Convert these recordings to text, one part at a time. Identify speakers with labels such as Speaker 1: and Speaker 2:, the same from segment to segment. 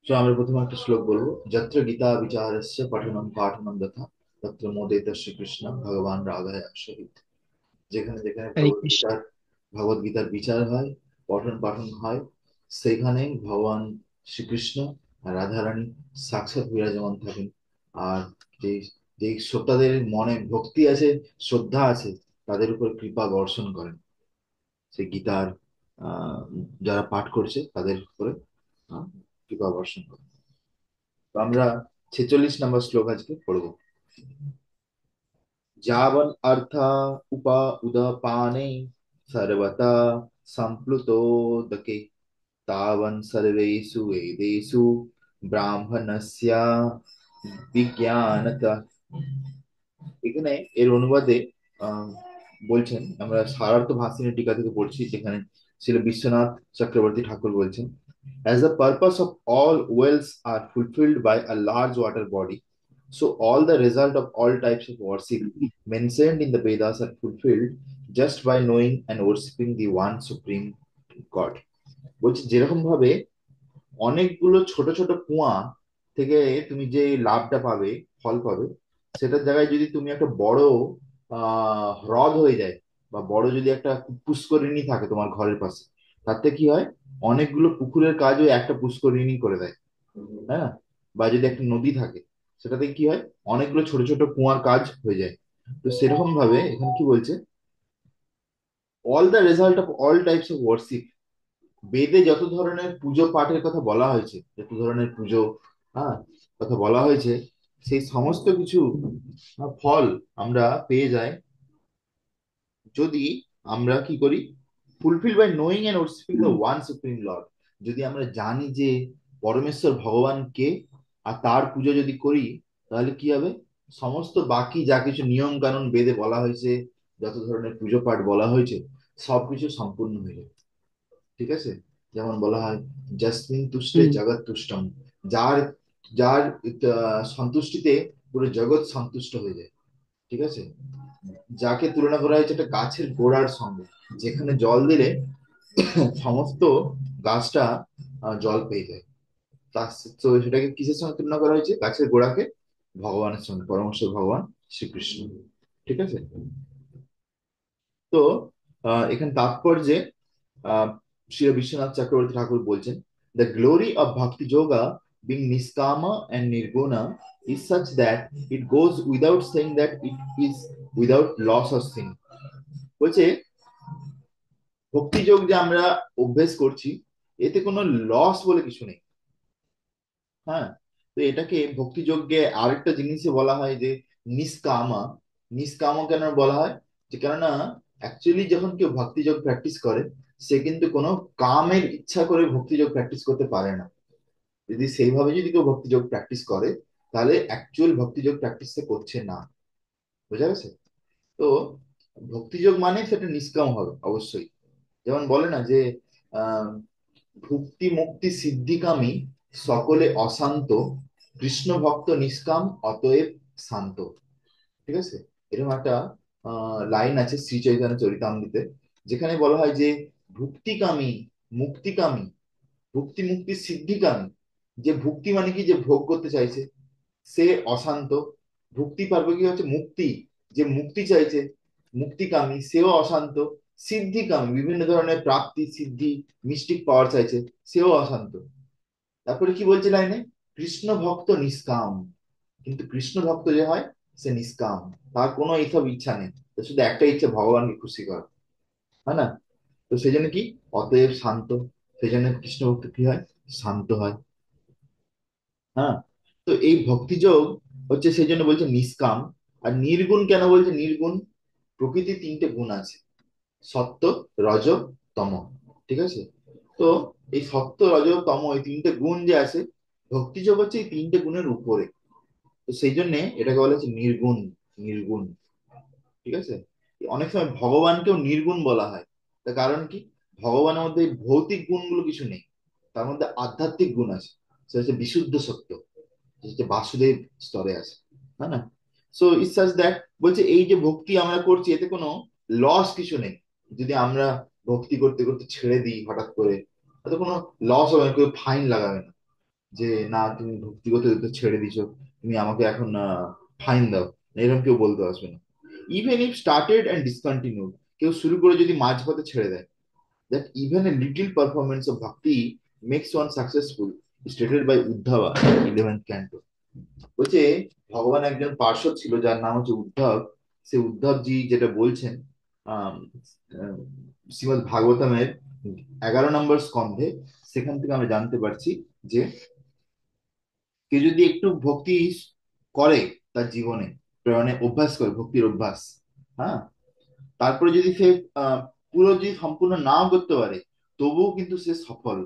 Speaker 1: তো আমরা প্রথমে একটা শ্লোক বলবো। যত্র গীতা বিচারস্য পঠনম পাঠনম যথা তত্র মোদেত শ্রীকৃষ্ণ ভগবান রাধায় সহিত। যেখানে যেখানে
Speaker 2: হরে কৃষ্ণ।
Speaker 1: ভগবদ গীতার বিচার হয়, পঠন পাঠন হয়, সেখানে ভগবান শ্রীকৃষ্ণ আর রাধারানী সাক্ষাৎ বিরাজমান থাকেন। আর যে যে শ্রোতাদের মনে ভক্তি আছে, শ্রদ্ধা আছে, তাদের উপর কৃপা বর্ষণ করেন। সেই গীতার আহ যারা পাঠ করছে তাদের উপরে আহ, কৃপা বর্ষণ করেন। তো আমরা 46 নম্বর শ্লোক আজকে পড়বো। যাবন अर्थ उप उदपाने सर्वथा सम्प्लुतोदके तावन् सर्वेषु वेदेषु ब्राह्मणस्य विज्ञानतः। এখানে এর অনুবাদে আহ, বলছেন, আমরা সারার্থ ভাসিনী টিকা থেকে পড়ছি, যেখানে শ্রী বিশ্বনাথ চক্রবর্তী ঠাকুর বলছেন, as the purpose of all wells are fulfilled by a large water body, so all the result of all types of worship mentioned in the Vedas are fulfilled just by knowing and worshipping the one supreme God. বলছি যেরকম ভাবে অনেকগুলো ছোট ছোট কুয়া থেকে তুমি যে লাভটা পাবে, ফল পাবে, সেটার জায়গায় যদি তুমি একটা বড় হ্রদ হয়ে যায়, বা বড় যদি একটা পুষ্করিণী থাকে তোমার ঘরের পাশে, তাতে কি হয়, অনেকগুলো পুকুরের কাজ ওই একটা পুষ্করিণী করে দেয়, তাই না? বা যদি একটা নদী থাকে, সেটাতে কি হয়, অনেকগুলো ছোট ছোট কুয়ার কাজ হয়ে যায়। তো সেরকম ভাবে এখানে কি বলছে, all the result of all types of worship, বেদে যত ধরনের পুজো পাঠের কথা বলা হয়েছে, যত ধরনের পুজো, হ্যাঁ, কথা বলা হয়েছে, সেই সমস্ত কিছু ফল আমরা পেয়ে যাই যদি আমরা কি করি, fulfil by knowing and worshipping the one supreme lord. যদি আমরা জানি যে পরমেশ্বর ভগবান কে, আর তার পুজো যদি করি, তাহলে কি হবে, সমস্ত বাকি যা কিছু নিয়ম কানুন বেদে বলা হয়েছে, যত ধরনের পুজো পাঠ বলা হয়েছে, সবকিছু সম্পূর্ণ হয়ে যাবে। ঠিক আছে? যেমন বলা হয়, জসমিন তুষ্টে
Speaker 2: হুম।
Speaker 1: জগৎ তুষ্টম। যার যার সন্তুষ্টিতে পুরো জগৎ সন্তুষ্ট হয়ে যায়। ঠিক আছে? যাকে তুলনা করা হয়েছে একটা গাছের গোড়ার সঙ্গে, যেখানে জল দিলে সমস্ত গাছটা জল পেয়ে যায়। তো সেটাকে কিসের সঙ্গে তুলনা করা হয়েছে? গাছের গোড়াকে ভগবানের সঙ্গে, পরমেশ্বর ভগবান শ্রীকৃষ্ণ। ঠিক আছে? তো এখানে তাৎপর্যে আহ শ্রী বিশ্বনাথ চক্রবর্তী ঠাকুর বলছেন, the glory of bhakti yoga being nishkama and nirguna is such that it goes without saying that it is without loss of sin. বলছে ভক্তি যোগ যে আমরা অভ্যেস করছি, এতে কোনো লস বলে কিছু নেই। হ্যাঁ, তো এটাকে ভক্তি যজ্ঞে আরেকটা জিনিসে বলা হয় যে নিষ্কামা। নিষ্কামা কেন বলা হয়? যে কেননা অ্যাকচুয়ালি যখন কেউ ভক্তি যোগ প্র্যাকটিস করে, সে কিন্তু কোনো কামের ইচ্ছা করে ভক্তি যোগ প্র্যাকটিস করতে পারে না। যদি সেইভাবে যদি কেউ ভক্তি যোগ প্র্যাকটিস করে, তাহলে অ্যাকচুয়াল ভক্তি যোগ প্র্যাকটিস সে করছে না। বোঝা গেছে? তো ভক্তিযোগ মানে সেটা নিষ্কাম হবে অবশ্যই। যেমন বলে না যে আহ ভুক্তি মুক্তি সিদ্ধিকামী সকলে অশান্ত, কৃষ্ণ ভক্ত নিষ্কাম অতএব শান্ত। ঠিক আছে? এরকম একটা লাইন আছে শ্রী চৈতন্য চরিতামৃতে, যেখানে বলা হয় যে ভুক্তিকামী, মুক্তিকামী, ভুক্তি মুক্তি সিদ্ধিকামী, যে ভুক্তি মানে কি, যে ভোগ করতে চাইছে, সে অশান্ত। ভুক্তি পারবে কি হচ্ছে মুক্তি, যে মুক্তি চাইছে, মুক্তিকামী, সেও অশান্ত। সিদ্ধিকামী, বিভিন্ন ধরনের প্রাপ্তি সিদ্ধি মিস্টিক পাওয়ার চাইছে, সেও অশান্ত। তারপরে কি বলছে লাইনে, কৃষ্ণ ভক্ত নিষ্কাম। কিন্তু কৃষ্ণ ভক্ত যে হয়, সে নিষ্কাম, তার কোনো এইসব ইচ্ছা নেই, তার শুধু একটা ইচ্ছা, ভগবানকে খুশি করা। হয় না? তো সেই জন্য কি, অতএব শান্ত। সেই জন্য কৃষ্ণ ভক্ত কি হয়, শান্ত হয়। হ্যাঁ, তো এই ভক্তিযোগ হচ্ছে, সেই জন্য বলছে নিষ্কাম। আর নির্গুণ কেন বলছে নির্গুণ? প্রকৃতির তিনটে গুণ আছে, সত্য, রজ, তম। ঠিক আছে? তো এই সত্য, রজ, তম, এই তিনটে গুণ যে আছে, ভক্তিযোগ হচ্ছে এই তিনটে গুণের উপরে। তো সেই জন্য এটাকে বলা হচ্ছে নির্গুণ। নির্গুণ। ঠিক আছে? অনেক সময় ভগবানকেও নির্গুণ বলা হয়। তার কারণ কি, ভগবানের মধ্যে এই ভৌতিক গুণগুলো কিছু নেই, তার মধ্যে আধ্যাত্মিক গুণ আছে। সেটা হচ্ছে বিশুদ্ধ সত্য, যেটা বাসুদেব স্তরে আছে। তাই না? সো ইটস সাচ দ্যাট, বলছে এই যে ভক্তি আমরা করছি, এতে কোনো লস কিছু নেই। যদি আমরা ভক্তি করতে করতে ছেড়ে দিই হঠাৎ করে, তাতে কোনো লস হবে না, কেউ ফাইন লাগাবে না। যে না তুমি ভক্তিগত যুদ্ধ ছেড়ে দিছো, তুমি আমাকে এখন ফাইন দাও, এরকম কেউ বলতে আসবে না। Even if started and discontinued, কেউ শুরু করে যদি মাঝপথে ছেড়ে দেয়, that even a little performance of bhakti makes one successful, stated by Uddhava in 11th canto. বলছে ভগবান একজন পার্শ্বদ ছিল যার নাম হচ্ছে উদ্ধব। সে উদ্ধব জি যেটা বলছেন আহ শ্রীমদ ভাগবতমের 11 নম্বর স্কন্ধে, সেখান থেকে আমরা জানতে পারছি যে কেউ যদি একটু ভক্তি করে তার জীবনে, মানে অভ্যাস করে ভক্তির অভ্যাস, হ্যাঁ, তারপরে যদি সে আহ পুরো যদি সম্পূর্ণ নাও করতে পারে, তবুও কিন্তু সে সফল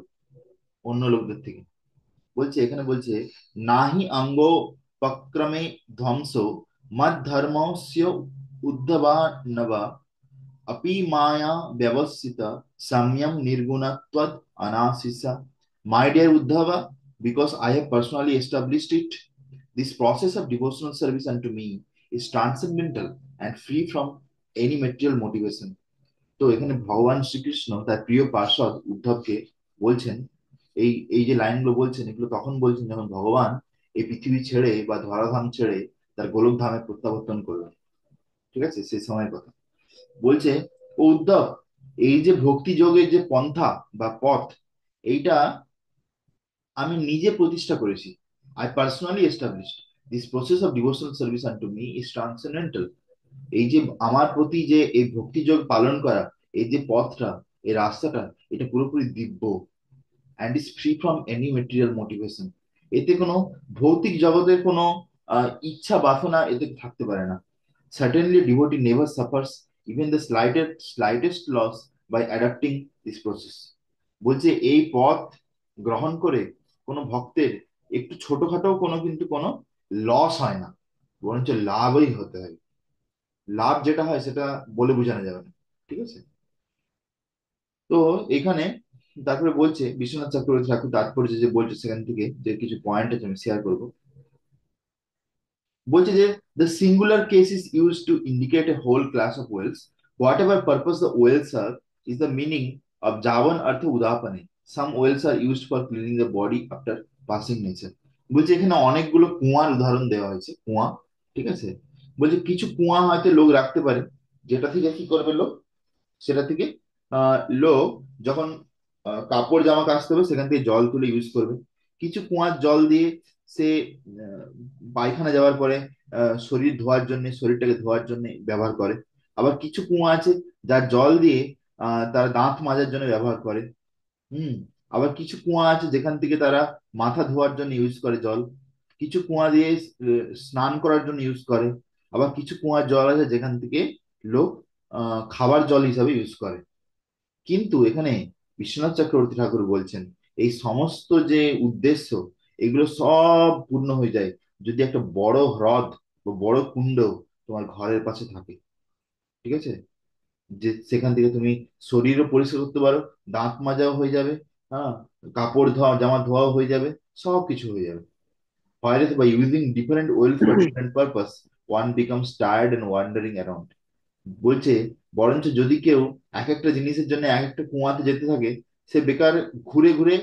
Speaker 1: অন্য লোকদের থেকে। বলছে এখানে বলছে, নাহি অঙ্গ পক্রমে ধ্বংস মদ ধর্মস্য উদ্ধবানবা अपि माया व्यवस्थिता samyam nirgunatvad anasisa. My dear Uddhava, because I have personally established it, this process of devotional service unto me is transcendental and free from any material motivation. তো এখানে ভগবান শ্রীকৃষ্ণ তার প্রিয় পার্ষদ উদ্ধবকে বলছেন, এই এই যে লাইনগুলো বলছেন এগুলো তখন বলছেন যখন ভগবান এই পৃথিবী ছেড়ে বা ধরাধাম ছেড়ে তার গোলক ধামে প্রত্যাবর্তন করবেন। ঠিক আছে, সেই সময়ের কথা বলছে। ও উদ্ধব, এই যে ভক্তি যোগের যে পন্থা বা পথ, এইটা আমি নিজে প্রতিষ্ঠা করেছি। I personally established this process of devotional service আনটু me is transcendental. এই যে আমার প্রতি যে এই ভক্তিযোগ পালন করা, এই যে পথটা, এই রাস্তাটা, এটা পুরোপুরি দিব্য, and is free from any material motivation. এতে কোনো ভৌতিক জগতের কোনো ইচ্ছা বাসনা এতে থাকতে পারে না। Certainly devotee never suffers even the slightest loss by adapting this process. বলছে এই পথ গ্রহণ করে কোনো ভক্তের একটু ছোটখাটো কোনো কিন্তু কোনো লস হয় না, বরঞ্চ লাভই হতে হয়। লাভ যেটা হয় সেটা বলে বোঝানো যাবে না। ঠিক আছে। তো এখানে তারপরে বলছে বিশ্বনাথ চক্রবর্তী ঠাকুর তাৎপর্য যে বলছে সেখান থেকে যে কিছু পয়েন্ট আছে আমি শেয়ার করবো। বলছে যে the singular case is used to indicate a whole class of whales. Whatever purpose the whales serve is the meaning of javan artha udapane. Some whales are used for cleaning the body after passing nature. বলছে এখানে অনেকগুলো কুয়ার উদাহরণ দেওয়া হয়েছে, কুয়া। ঠিক আছে। বলছে কিছু কুয়া হয়তো লোক রাখতে পারে, যেটা থেকে কি করবে লোক, সেটা থেকে লোক যখন কাপড় জামা কাচতে হবে সেখান থেকে জল তুলে ইউজ করবে। কিছু কুয়ার জল দিয়ে সে আহ, পায়খানা যাওয়ার পরে শরীর ধোয়ার জন্য, শরীরটাকে ধোয়ার জন্য ব্যবহার করে। আবার কিছু কুয়া আছে যার জল দিয়ে তারা দাঁত মাজার জন্য ব্যবহার করে। হুম। আবার কিছু কুয়া আছে যেখান থেকে তারা মাথা ধোয়ার জন্য ইউজ করে জল। কিছু কুয়া দিয়ে স্নান করার জন্য ইউজ করে। আবার কিছু কুয়ার জল আছে যেখান থেকে লোক খাবার জল হিসাবে ইউজ করে। কিন্তু এখানে বিশ্বনাথ চক্রবর্তী ঠাকুর বলছেন এই সমস্ত যে উদ্দেশ্য, এগুলো সব পূর্ণ হয়ে যায় যদি একটা বড় হ্রদ বা বড় কুণ্ড তোমার ঘরের পাশে থাকে। ঠিক আছে। যে সেখান থেকে তুমি শরীরও পরিষ্কার করতে পারো, দাঁত মাজাও হয়ে যাবে, হ্যাঁ, কাপড় ধোয়া জামা ধোয়াও হয়ে যাবে, সব কিছু হয়ে যাবে। Whereas by using different oils for different purpose, one becomes tired and wandering around. বলছে বরঞ্চ যদি কেউ এক একটা জিনিসের জন্য এক একটা কুয়াতে যেতে থাকে, সে বেকার ঘুরে ঘুরে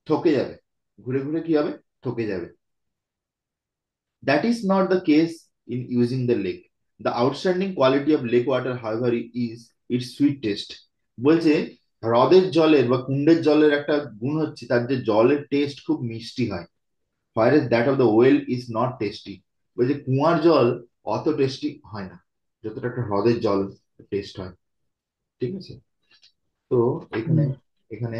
Speaker 1: থকে যাবে, ঘুরে ঘুরে কি হবে, থকে যাবে। That is not the case in using the lake. The outstanding quality of lake water, however, is its sweet taste. বলছে হ্রদের জলের বা কুণ্ডের জলের একটা গুণ হচ্ছে তার যে জলের টেস্ট খুব মিষ্টি হয়, whereas that of the well is not tasty. বলছে কুয়ার জল অত টেস্টি হয় না যতটা একটা হ্রদের জল টেস্ট হয়। ঠিক আছে। তো এখানে এখানে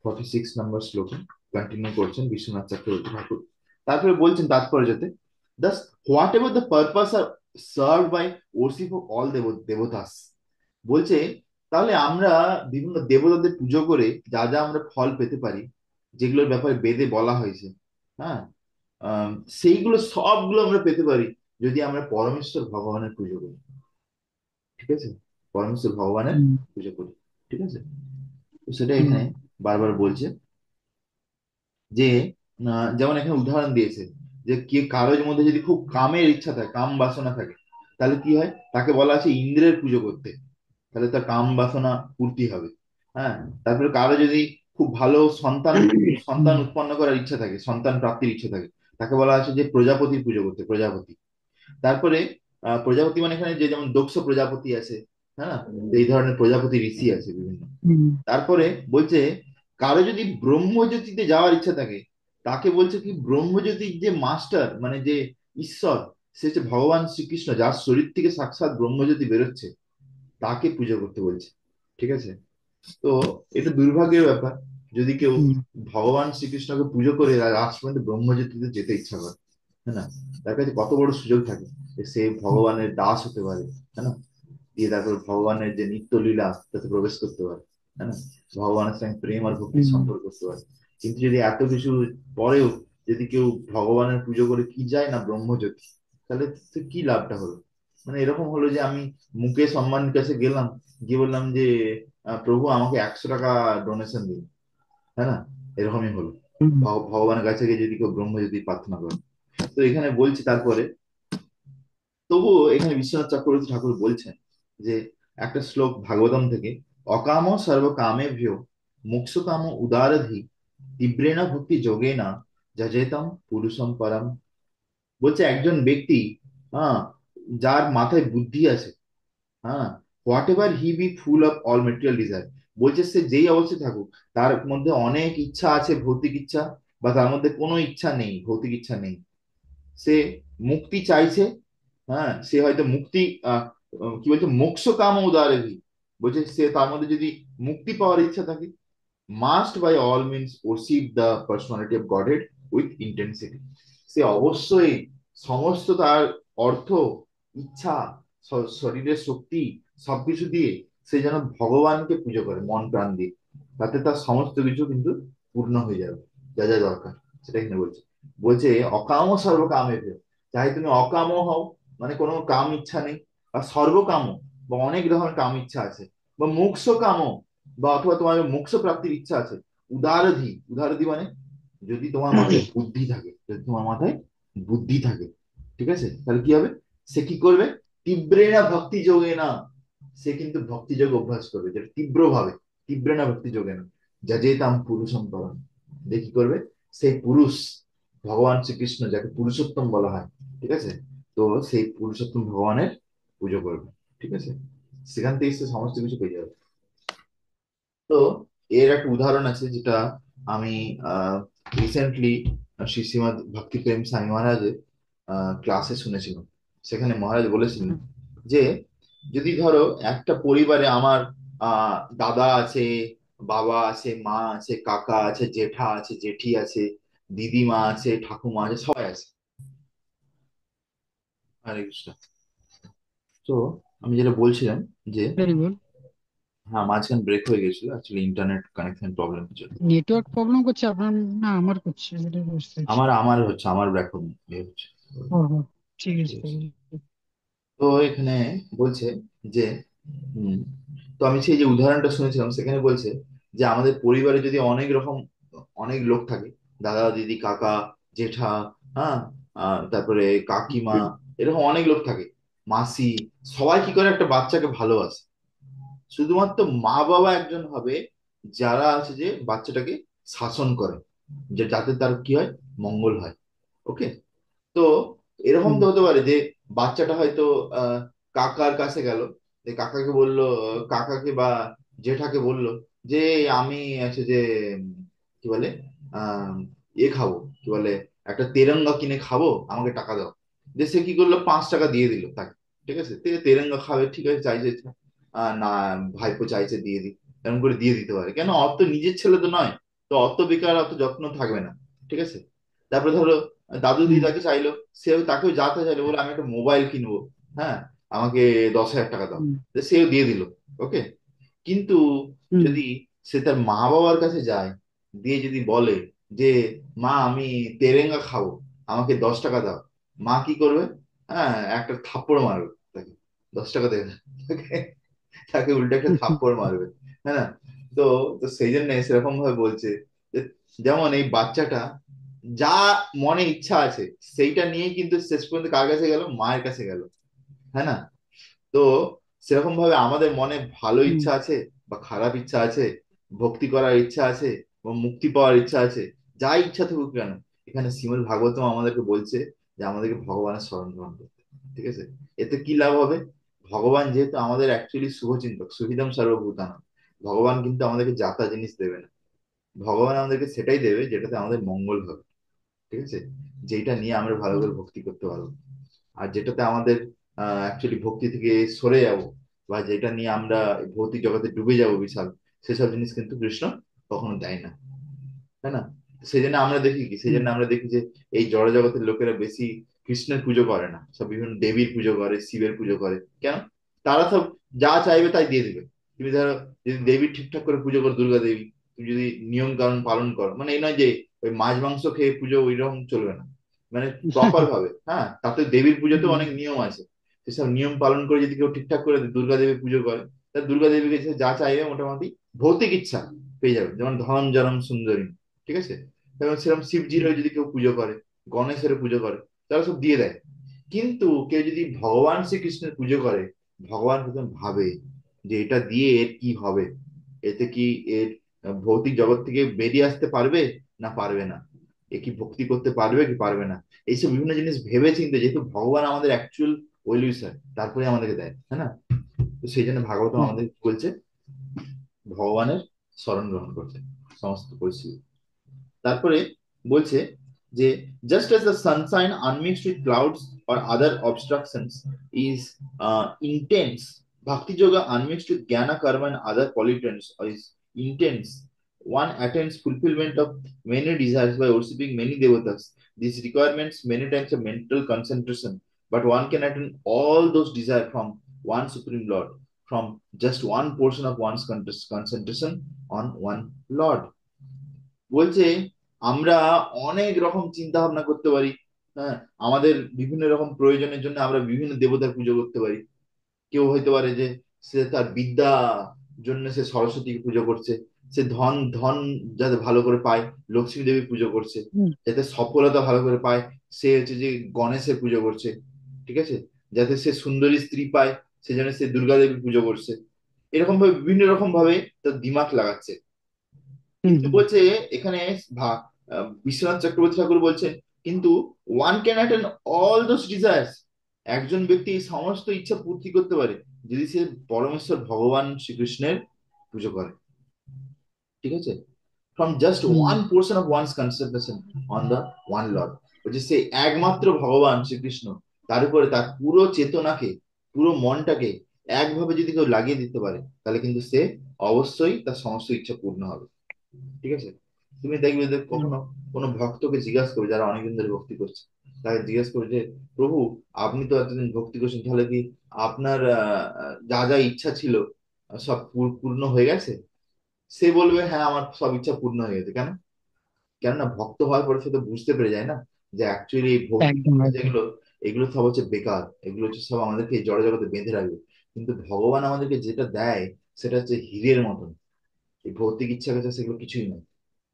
Speaker 1: 46 নম্বর শ্লোকে কন্টিনিউ করছেন বিশ্বনাথ চক্রবর্তী ঠাকুর। তারপরে বলছেন তাৎপর্যতে, thus whatever the purpose are served by worship of all দেবতাস। বলছে তাহলে আমরা বিভিন্ন দেবতাদের পুজো করে যা যা আমরা ফল পেতে পারি, যেগুলোর ব্যাপারে বেদে বলা হয়েছে, হ্যাঁ, আম, সেইগুলো সবগুলো আমরা পেতে পারি যদি আমরা পরমেশ্বর ভগবানের পুজো করি। ঠিক আছে। পরমেশ্বর ভগবানের
Speaker 2: হুম,
Speaker 1: পুজো করি। ঠিক আছে। তো সেটা
Speaker 2: হুম,
Speaker 1: এখানে বারবার বলছে যে যেমন এখানে উদাহরণ দিয়েছে যে কে কারোর মধ্যে যদি খুব কামের ইচ্ছা থাকে, কাম বাসনা থাকে, তাহলে কি হয়, তাকে বলা আছে ইন্দ্রের পুজো করতে, তাহলে তার কাম বাসনা পূর্তি হবে। হ্যাঁ। তারপরে কারো যদি খুব ভালো সন্তান সন্তান
Speaker 2: হুম,
Speaker 1: উৎপন্ন করার ইচ্ছা থাকে, সন্তান প্রাপ্তির ইচ্ছা থাকে, তাকে বলা আছে যে প্রজাপতির পুজো করতে, প্রজাপতি। তারপরে প্রজাপতি মানে এখানে যে যেমন দক্ষ প্রজাপতি আছে, হ্যাঁ, তো এই ধরনের প্রজাপতি ঋষি আছে বিভিন্ন।
Speaker 2: হুম,
Speaker 1: তারপরে বলছে কারো যদি ব্রহ্মজ্যোতিতে যাওয়ার ইচ্ছা থাকে, তাকে বলছে কি ব্রহ্মজ্যোতির যে মাস্টার মানে যে ঈশ্বর, সে হচ্ছে ভগবান শ্রীকৃষ্ণ, যার শরীর থেকে সাক্ষাৎ ব্রহ্মজ্যোতি বেরোচ্ছে, তাকে পুজো করতে বলছে। ঠিক আছে? তো এটা দুর্ভাগ্যের ব্যাপার যদি কেউ
Speaker 2: হুম,
Speaker 1: ভগবান শ্রীকৃষ্ণকে পুজো করে আর লাস্ট পর্যন্ত ব্রহ্মজ্যোতিতে যেতে ইচ্ছা করে, হ্যাঁ না? তার কাছে কত বড় সুযোগ থাকে যে সে
Speaker 2: হুম,
Speaker 1: ভগবানের দাস হতে পারে, হ্যাঁ না? দিয়ে তারপর ভগবানের যে নিত্য লীলা তাতে প্রবেশ করতে পারে, হ্যাঁ না? ভগবানের সঙ্গে প্রেম আর ভক্তির
Speaker 2: হুম,
Speaker 1: সম্পর্ক করতে পারে। কিন্তু যদি এত কিছু পরেও যদি কেউ ভগবানের পুজো করে কি যায় না ব্রহ্মজ্যোতি, তাহলে তো কি লাভটা হলো? মানে এরকম হলো যে আমি মুকেশ আম্বানির কাছে গেলাম, গিয়ে বললাম যে প্রভু আমাকে 100 টাকা ডোনেশন দিন, হ্যাঁ না? এরকমই হলো
Speaker 2: হুম,
Speaker 1: ভগবানের কাছে গিয়ে যদি কেউ ব্রহ্মজ্যোতি প্রার্থনা করে। তো এখানে বলছি তারপরে, তবুও এখানে বিশ্বনাথ চক্রবর্তী ঠাকুর বলছেন যে একটা শ্লোক ভাগবতম থেকে, অকাম সর্ব কামে ভ্যো মোক্ষকাম উদারধি তীব্রেণ ভক্তি যোগেনা যজেতম পুরুষম পরম। বলছে একজন ব্যক্তি, হ্যাঁ, যার মাথায় বুদ্ধি আছে, হ্যাঁ, what ever he be full of all material desire, বলছে সে যেই অবস্থায় থাকুক তার মধ্যে অনেক ইচ্ছা আছে ভৌতিক ইচ্ছা, বা তার মধ্যে কোনো ইচ্ছা নেই, ভৌতিক ইচ্ছা নেই, সে মুক্তি চাইছে, হ্যাঁ, সে হয়তো মুক্তি আহ, কি বলছে মোক্ষ কাম উদারধি, বলছে সে তার মধ্যে যদি মুক্তি পাওয়ার ইচ্ছা থাকে, must by all means perceive the personality of Godhead with intensity, সে অবশ্যই সমস্ত তার অর্থ, ইচ্ছা, শরীরের শক্তি সবকিছু দিয়ে সে যেন ভগবানকে পুজো করে মন প্রাণ দিয়ে, তাতে তার সমস্ত কিছু কিন্তু পূর্ণ হয়ে যাবে, যা যা দরকার সেটা এখানে বলছে। বলছে অকাম সর্বকামে ভেয়, চাই তুমি অকাম হও, মানে কোনো কাম ইচ্ছা নেই, বা সর্বকাম, বা অনেক রকমের কাম ইচ্ছা আছে, বা মোক্ষ কাম, বা অথবা তোমার মোক্ষ প্রাপ্তির ইচ্ছা আছে, উদারধি, উদারধি মানে যদি তোমার মাথায় বুদ্ধি থাকে, যদি তোমার মাথায় বুদ্ধি থাকে, ঠিক আছে, তাহলে কি হবে? সে কি করবে? তীব্রেনা ভক্তি যোগে না, সে কিন্তু ভক্তি যোগ অভ্যাস করবে, যেটা তীব্র ভাবে, তীব্রেনা ভক্তি যোগে না যা যেতাম পুরুষম পরম, যে কি করবে? সেই পুরুষ ভগবান শ্রীকৃষ্ণ যাকে পুরুষোত্তম বলা হয়, ঠিক আছে, তো সেই পুরুষোত্তম ভগবানের পুজো করবে, ঠিক আছে, সেখান থেকে সে সমস্ত কিছু পেয়ে যাবে। তো এর একটা উদাহরণ আছে যেটা আমি রিসেন্টলি শ্রী শ্রীমদ ভক্তি প্রেম স্বামী মহারাজের ক্লাসে শুনেছিলাম। সেখানে মহারাজ বলেছিলেন যে যদি ধরো একটা পরিবারে আমার দাদা আছে, বাবা আছে, মা আছে, কাকা আছে, জেঠা আছে, জেঠি আছে, দিদিমা আছে, ঠাকুমা আছে, সবাই আছে। হরে কৃষ্ণ। তো আমি যেটা বলছিলাম যে,
Speaker 2: ভেরি গুড।
Speaker 1: হ্যাঁ, মাঝখানে ব্রেক হয়ে গেছিল, অ্যাকচুয়ালি ইন্টারনেট কানেকশন প্রবলেম হচ্ছিল।
Speaker 2: নেটওয়ার্ক প্রবলেম করছে আপনার? না, আমার করছে, যেটা বুঝতে পারছি।
Speaker 1: আমার হচ্ছে, আমার ব্যাক হচ্ছে।
Speaker 2: ও হো, ঠিক আছে,
Speaker 1: ঠিক আছে।
Speaker 2: ঠিক আছে।
Speaker 1: তো এখানে বলছে যে, হুম, তো আমি সেই যে উদাহরণটা শুনেছিলাম সেখানে বলছে যে আমাদের পরিবারে যদি অনেক রকম, অনেক লোক থাকে, দাদা দিদি কাকা জেঠা, হ্যাঁ, তারপরে কাকিমা, এরকম অনেক লোক থাকে, মাসি, সবাই কি করে একটা বাচ্চাকে ভালোবাসে, শুধুমাত্র মা বাবা একজন হবে যারা আছে যে বাচ্চাটাকে শাসন করে, যে যাতে তার কি হয়, মঙ্গল হয়। ওকে? তো এরকম
Speaker 2: হুম,
Speaker 1: তো হতে পারে যে বাচ্চাটা হয়তো কাকার কাছে গেল, যে কাকাকে বলল, কাকাকে বা জেঠাকে বলল যে আমি আছে যে কি বলে আহ খাবো, কি বলে, একটা তেরঙ্গা কিনে খাবো, আমাকে টাকা দাও। যে সে কি করলো, 5 টাকা দিয়ে দিল তাকে, ঠিক আছে, তেরঙ্গা খাবে, ঠিক আছে, চাইছে, না, ভাইপো চাইছে দিয়ে দিই, এরকম করে দিয়ে দিতে পারে, কেন, অত নিজের ছেলে তো নয়, তো অত বেকার অত যত্ন থাকবে না, ঠিক আছে। তারপরে ধরো দাদু
Speaker 2: হুম,
Speaker 1: দিদাকে চাইলো, সেও তাকেও যাতে চাইলো, বলে আমি একটা মোবাইল কিনবো, হ্যাঁ, আমাকে 10,000 টাকা দাও,
Speaker 2: হুম,
Speaker 1: তো সেও দিয়ে দিল। ওকে? কিন্তু
Speaker 2: হুম,
Speaker 1: যদি সে তার মা বাবার কাছে যায়, দিয়ে যদি বলে যে মা আমি তেরেঙ্গা খাবো, আমাকে 10 টাকা দাও, মা কি করবে? হ্যাঁ, একটা থাপ্পড় মারবে তাকে, 10 টাকা দেবে না। তাকে তাকে উল্টে একটা
Speaker 2: হুম, হুম,
Speaker 1: থাপ্পড় মারবে, হ্যাঁ না? তো তো সেই জন্য সেরকম ভাবে বলছে যে যেমন এই বাচ্চাটা যা মনে ইচ্ছা আছে সেইটা নিয়েই কিন্তু শেষ পর্যন্ত কার কাছে গেল, মায়ের কাছে গেল, হ্যাঁ না? তো সেরকম ভাবে আমাদের মনে ভালো
Speaker 2: হুম,
Speaker 1: ইচ্ছা আছে বা খারাপ ইচ্ছা আছে, ভক্তি করার ইচ্ছা আছে, বা মুক্তি পাওয়ার ইচ্ছা আছে, যা ইচ্ছা থাকুক কেন, এখানে শ্রীমদ্ ভাগবতম আমাদেরকে বলছে যে আমাদেরকে ভগবানের শরণ গ্রহণ করতে। ঠিক আছে? এতে কি লাভ হবে? ভগবান যেহেতু আমাদের অ্যাকচুয়ালি শুভচিন্তক, সুহৃদম সর্বভূতানাং, ভগবান কিন্তু আমাদেরকে যাতা জিনিস দেবে না। ভগবান আমাদেরকে সেটাই দেবে যেটাতে আমাদের মঙ্গল হবে। ঠিক আছে? যেটা নিয়ে আমরা ভালো
Speaker 2: হুম,
Speaker 1: করে ভক্তি করতে পারবো। আর যেটাতে আমাদের অ্যাকচুয়ালি ভক্তি থেকে সরে যাব, বা যেটা নিয়ে আমরা ভৌতিক জগতে ডুবে যাব বিশাল, সেসব জিনিস কিন্তু কৃষ্ণ কখনো দেয় না। তাই না? সেই জন্য আমরা দেখি কি, সেই
Speaker 2: হুম,
Speaker 1: জন্য আমরা দেখি যে এই জড় জগতের লোকেরা বেশি কৃষ্ণের পুজো করে না, সব বিভিন্ন দেবীর পুজো করে, শিবের পুজো করে। কেন? তারা সব যা চাইবে তাই দিয়ে দিবে। তুমি ধরো, যদি দেবী ঠিকঠাক করে পুজো করো, দুর্গা দেবী, তুমি যদি নিয়ম কানুন পালন করো, মানে এই নয় যে ওই মাছ মাংস খেয়ে পুজো ওইরকম চলবে না, মানে প্রপার ভাবে, হ্যাঁ, তাতে দেবীর পুজোতেও
Speaker 2: হুম,
Speaker 1: অনেক নিয়ম আছে। সেসব নিয়ম পালন করে যদি কেউ ঠিকঠাক করে দুর্গা দেবী পুজো করে, তা দুর্গা দেবীকে সে যা চাইবে মোটামুটি ভৌতিক ইচ্ছা পেয়ে যাবে, যেমন ধন জনম সুন্দরী। ঠিক আছে? এবং সেরকম শিবজিরও যদি কেউ পুজো করে, গণেশের পুজো করে, তারা সব দিয়ে দেয়। কিন্তু কেউ যদি ভগবান শ্রীকৃষ্ণের পুজো করে, ভগবান প্রথম ভাবে যে এটা দিয়ে এর কি হবে, এতে কি এর ভৌতিক জগৎ থেকে বেরিয়ে আসতে পারবে না পারবে না, এ কি ভক্তি করতে পারবে কি পারবে না, এইসব বিভিন্ন জিনিস ভেবে চিন্তে, যেহেতু ভগবান আমাদের অ্যাকচুয়াল ওয়েলউইসার, তারপরে আমাদেরকে দেয়, হ্যাঁ না? তো সেই জন্য ভাগবত
Speaker 2: হুম,
Speaker 1: আমাদের কি বলছে? ভগবানের শরণ গ্রহণ করতে সমস্ত পরিস্থিতি। তারপরে বলছে যে just as the sunshine unmixed with clouds or other obstructions is intense, bhakti yoga unmixed with jnana karma and other pollutants is intense. One attains fulfillment of many desires by worshipping many devatas. These requirements many times a mental concentration, but one can attain all those desires from one supreme lord, from just one portion of one's concentration on one lord. বলছে আমরা অনেক রকম চিন্তা ভাবনা করতে পারি, হ্যাঁ, আমাদের বিভিন্ন রকম প্রয়োজনের জন্য আমরা বিভিন্ন দেবতার পুজো করতে পারি। কেউ হইতে পারে যে সে তার বিদ্যা জন্য সে সরস্বতীকে পুজো করছে, সে ধন ধন যাতে ভালো করে পায়, লক্ষ্মী দেবী পুজো করছে,
Speaker 2: হুম,
Speaker 1: যাতে সফলতা ভালো করে পায়, সে হচ্ছে যে গণেশের পুজো করছে। ঠিক আছে? যাতে সে সুন্দরী স্ত্রী পায়, সেজন্য সে দুর্গা দেবীর পুজো করছে। এরকম ভাবে বিভিন্ন রকম ভাবে তার দিমাগ লাগাচ্ছে।
Speaker 2: হুম,
Speaker 1: কিন্তু
Speaker 2: হুম,
Speaker 1: বলছে এখানে বিশ্বনাথ চক্রবর্তী ঠাকুর বলছেন, কিন্তু one can attend all those desires, একজন ব্যক্তি এই সমস্ত ইচ্ছা পূর্তি করতে পারে যদি সে পরমেশ্বর ভগবান শ্রীকৃষ্ণের পুজো করে। ঠিক আছে? From just
Speaker 2: hmm,
Speaker 1: one portion of one's concentration on the one lord, বলছে সে একমাত্র ভগবান শ্রীকৃষ্ণ, তার উপরে তার পুরো চেতনাকে, পুরো মনটাকে একভাবে যদি কেউ লাগিয়ে দিতে পারে, তাহলে কিন্তু সে অবশ্যই তার সমস্ত ইচ্ছা পূর্ণ হবে। ঠিক আছে? তুমি দেখবে যে
Speaker 2: হুম,
Speaker 1: কখনো কোনো ভক্তকে জিজ্ঞাসা করবে, যারা অনেকদিন ধরে ভক্তি করছে, তাকে জিজ্ঞেস করে যে প্রভু, আপনি তো এতদিন ভক্তি করছেন, তাহলে কি আপনার যা যা ইচ্ছা ছিল সব পূর্ণ হয়ে গেছে? সে বলবে হ্যাঁ, আমার সব ইচ্ছা পূর্ণ হয়ে গেছে। কেন? কেননা ভক্ত হওয়ার পরে সে তো বুঝতে পেরে যায় না যে অ্যাকচুয়ালি এই ভৌতিক
Speaker 2: একদম
Speaker 1: ইচ্ছা
Speaker 2: একদম।
Speaker 1: যেগুলো, এগুলো সব হচ্ছে বেকার, এগুলো হচ্ছে সব আমাদেরকে এই জড় জগতে বেঁধে রাখবে। কিন্তু ভগবান আমাদেরকে যেটা দেয় সেটা হচ্ছে হীরের মতন। এই ভৌতিক ইচ্ছা কাছে সেগুলো কিছুই নয়।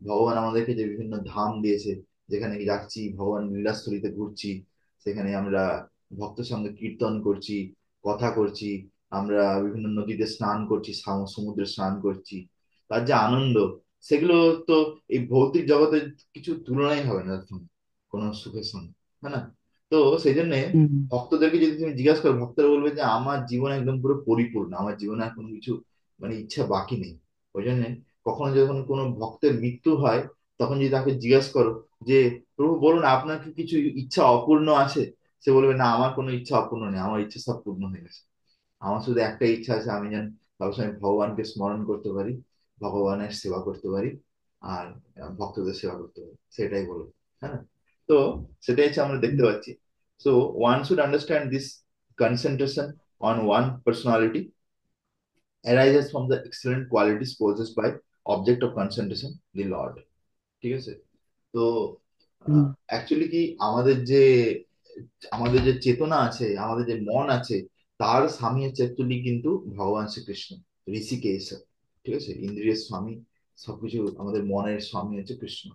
Speaker 1: ভগবান আমাদেরকে যে বিভিন্ন ধাম দিয়েছে, যেখানে যাচ্ছি, ভগবান লীলাস্থলিতে ঘুরছি, সেখানে আমরা ভক্ত সঙ্গে কীর্তন করছি, কথা করছি, আমরা বিভিন্ন নদীতে স্নান করছি, সমুদ্রে স্নান করছি, তার যে আনন্দ, সেগুলো তো এই ভৌতিক জগতের কিছু তুলনাই হবে না তার সঙ্গে, কোনো সুখের সঙ্গে, হ্যাঁ না? তো সেই জন্য
Speaker 2: হুম,
Speaker 1: ভক্তদেরকে যদি তুমি জিজ্ঞাসা করো, ভক্তরা বলবে যে আমার জীবন একদম পুরো পরিপূর্ণ, আমার জীবনে আর কোনো কিছু মানে ইচ্ছা বাকি নেই। ওই জন্য কখনো যখন কোনো ভক্তের মৃত্যু হয়, তখন যদি তাকে জিজ্ঞেস করো যে প্রভু বলুন আপনার কি কিছু ইচ্ছা অপূর্ণ আছে, সে বলবে না, আমার কোনো ইচ্ছা অপূর্ণ নেই, আমার ইচ্ছা সব পূর্ণ হয়ে গেছে। আমার শুধু একটা ইচ্ছা আছে, আমি যেন সবসময় ভগবানকে স্মরণ করতে পারি, ভগবানের সেবা করতে পারি, আর ভক্তদের সেবা করতে পারি, সেটাই বলো, হ্যাঁ না? তো সেটাই হচ্ছে আমরা দেখতে
Speaker 2: হুম,
Speaker 1: পাচ্ছি। So one should understand this concentration on one personality arises from the excellent qualities possessed by object of concentration, the Lord. ঠিক আছে? তো
Speaker 2: হুম,
Speaker 1: অ্যাকচুয়ালি কি আমাদের যে চেতনা আছে, আমাদের যে মন আছে, তার স্বামী হচ্ছে অ্যাকচুয়ালি কিন্তু ভগবান শ্রীকৃষ্ণ, ঋষিকেশ। ঠিক আছে? ইন্দ্রিয়ের স্বামী, সবকিছু আমাদের মনের স্বামী হচ্ছে কৃষ্ণ।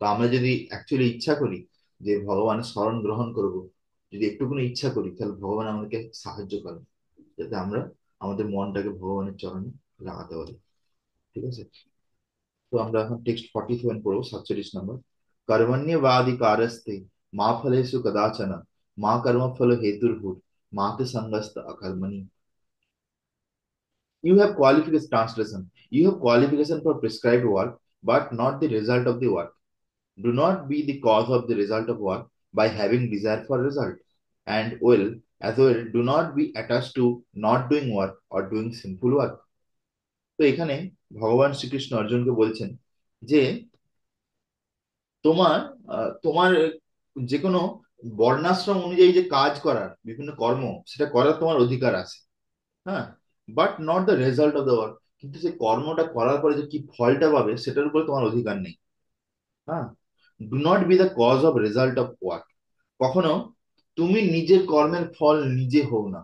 Speaker 1: তো আমরা যদি অ্যাকচুয়ালি ইচ্ছা করি যে ভগবানের শরণ গ্রহণ করব, যদি একটুকুনি ইচ্ছা করি, তাহলে ভগবান আমাদেরকে সাহায্য করে যাতে আমরা আমাদের মনটাকে ভগবানের চরণে লাগাতে পারি। ঠিক আছে? তো আমরা এখন টেক্সট 47 পড়বো, 47 নম্বর। कर्मण्यवाधिकारस्ते मा फलेषु कदाचन मा कर्मफल हेतुर्भूत् मा ते संगस्त अकर्मणि। You have qualification translation. You have qualification for prescribed work, but not the result of the work. Do not be the cause of the result of work by having desire for result. And will, as well, do not be attached to not doing work or doing sinful work. তো এখানে ভগবান শ্রীকৃষ্ণ অর্জুনকে বলছেন যে তোমার তোমার যে কোনো বর্ণাশ্রম অনুযায়ী যে কাজ করার বিভিন্ন কর্ম, সেটা করার তোমার অধিকার আছে। হ্যাঁ, but not the result of the work. কিন্তু সেই কর্মটা করার পরে যে কি ফলটা পাবে সেটার উপরে তোমার অধিকার নেই। হ্যাঁ, do not be the cause of result of work. কখনো তুমি নিজের কর্মের ফল নিজে হও না।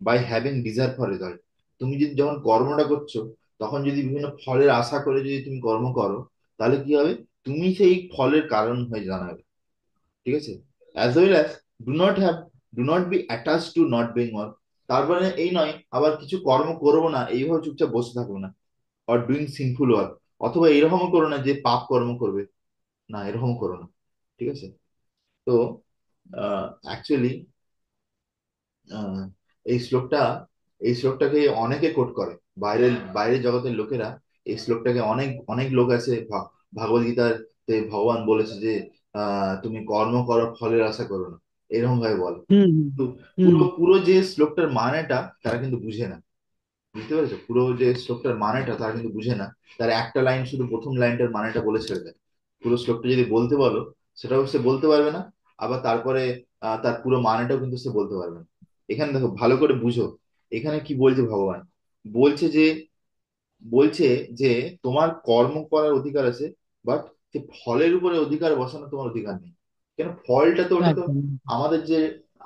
Speaker 1: By having desire for result, তুমি যদি যখন কর্মটা করছো তখন যদি বিভিন্ন ফলের আশা করে যদি তুমি কর্ম করো, তাহলে কি হবে? তুমি সেই ফলের কারণ হয়ে দাঁড়াবে। ঠিক আছে? As well as do not be attach to not doing work. তারপরে এই নয় আবার কিছু কর্ম করবো না এইভাবে চুপচাপ বসে থাকবো না, অর ডুইং সিনফুল ওয়ার্ক। অথবা এরকমও করো না যে পাপ কর্ম করবে, না এরকম করো না। ঠিক আছে? তো অ্যাকচুয়ালি এই শ্লোকটা, এই শ্লোকটাকে অনেকে কোট করে, বাইরের বাইরের জগতের লোকেরা। এই শ্লোকটাকে অনেক অনেক লোক আছে ভাগবত গীতাতে ভগবান বলেছে যে তুমি কর্ম করো ফলের আশা করো না, এরকম ভাবে বলে।
Speaker 2: হুম
Speaker 1: কিন্তু
Speaker 2: হুম
Speaker 1: পুরো পুরো যে শ্লোকটার মানেটা তারা কিন্তু বুঝে না। বুঝতে পেরেছো? পুরো যে শ্লোকটার মানেটা তারা কিন্তু বুঝে না। তার একটা লাইন, শুধু প্রথম লাইনটার মানেটা বলে ছেড়ে দেয়। পুরো শ্লোকটা যদি বলতে বলো সেটাও সে বলতে পারবে না। আবার তারপরে তার পুরো মানেটাও কিন্তু সে বলতে পারবে না। এখানে দেখো ভালো করে বুঝো, এখানে কি বলছে ভগবান। বলছে যে বলছে যে তোমার কর্ম করার অধিকার আছে, বাট যে ফলের উপরে অধিকার বসানো তোমার অধিকার নেই। কেন? ফলটা তো ওটা তো
Speaker 2: একদম।
Speaker 1: আমাদের যে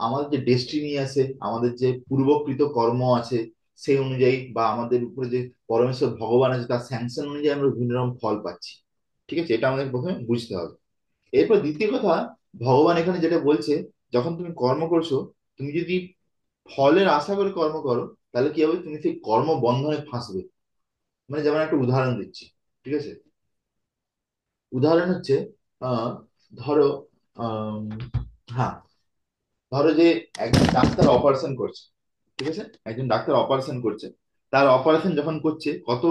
Speaker 1: আমাদের যে ডেস্টিনি আছে, আমাদের যে পূর্বকৃত কর্ম আছে, সেই অনুযায়ী বা আমাদের উপরে যে পরমেশ্বর ভগবান আছে তার স্যাংশন অনুযায়ী আমরা বিভিন্ন রকম ফল পাচ্ছি। ঠিক আছে? এটা আমাদের প্রথমে বুঝতে হবে। এরপর দ্বিতীয় কথা, ভগবান এখানে যেটা বলছে, যখন তুমি কর্ম করছো, তুমি যদি ফলের আশা করে কর্ম করো, তাহলে কি হবে? তুমি সেই কর্ম বন্ধনে ফাঁসবে। মানে যেমন একটা উদাহরণ দিচ্ছি। ঠিক আছে? উদাহরণ হচ্ছে আহ ধরো আম, হ্যাঁ, ধরো যে একজন ডাক্তার অপারেশন করছে। ঠিক আছে? একজন ডাক্তার অপারেশন করছে। তার অপারেশন যখন করছে, কত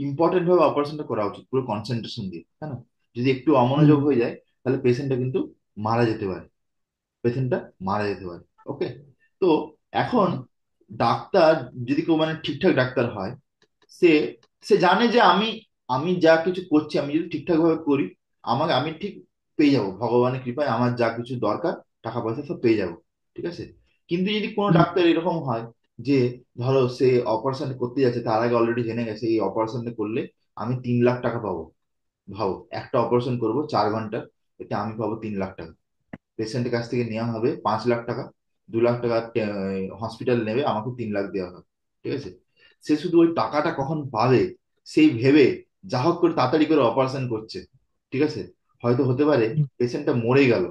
Speaker 1: ইম্পর্টেন্ট ভাবে অপারেশনটা করা উচিত, পুরো কনসেন্ট্রেশন দিয়ে, তাই না? যদি একটু
Speaker 2: হুম
Speaker 1: অমনোযোগ হয়ে যায়, তাহলে পেশেন্টটা কিন্তু মারা যেতে পারে। পেশেন্টটা মারা যেতে পারে। ওকে? তো এখন
Speaker 2: হুম
Speaker 1: ডাক্তার, যদি কেউ মানে ঠিকঠাক ডাক্তার হয়, সে সে জানে যে আমি আমি যা কিছু করছি, আমি যদি ঠিকঠাক ভাবে করি, আমি ঠিক পেয়ে যাব ভগবানের কৃপায়। আমার যা কিছু দরকার, টাকা পয়সা সব পেয়ে যাব। ঠিক আছে? কিন্তু যদি কোনো
Speaker 2: হুম
Speaker 1: ডাক্তার এরকম হয় যে ধরো সে অপারেশন করতে যাচ্ছে, তার আগে অলরেডি জেনে গেছে এই অপারেশনটা করলে আমি 3 লাখ টাকা পাবো। ভাবো, একটা অপারেশন করবো 4 ঘন্টা, এতে আমি পাবো 3 লাখ টাকা। পেশেন্টের কাছ থেকে নেওয়া হবে 5 লাখ টাকা, 2 লাখ টাকা হসপিটাল নেবে, আমাকে 3 লাখ দেওয়া হবে। ঠিক আছে? সে শুধু ওই টাকাটা কখন পাবে সেই ভেবে যা হোক করে তাড়াতাড়ি করে অপারেশন করছে। ঠিক আছে? হয়তো হতে পারে পেশেন্টটা মরে গেল।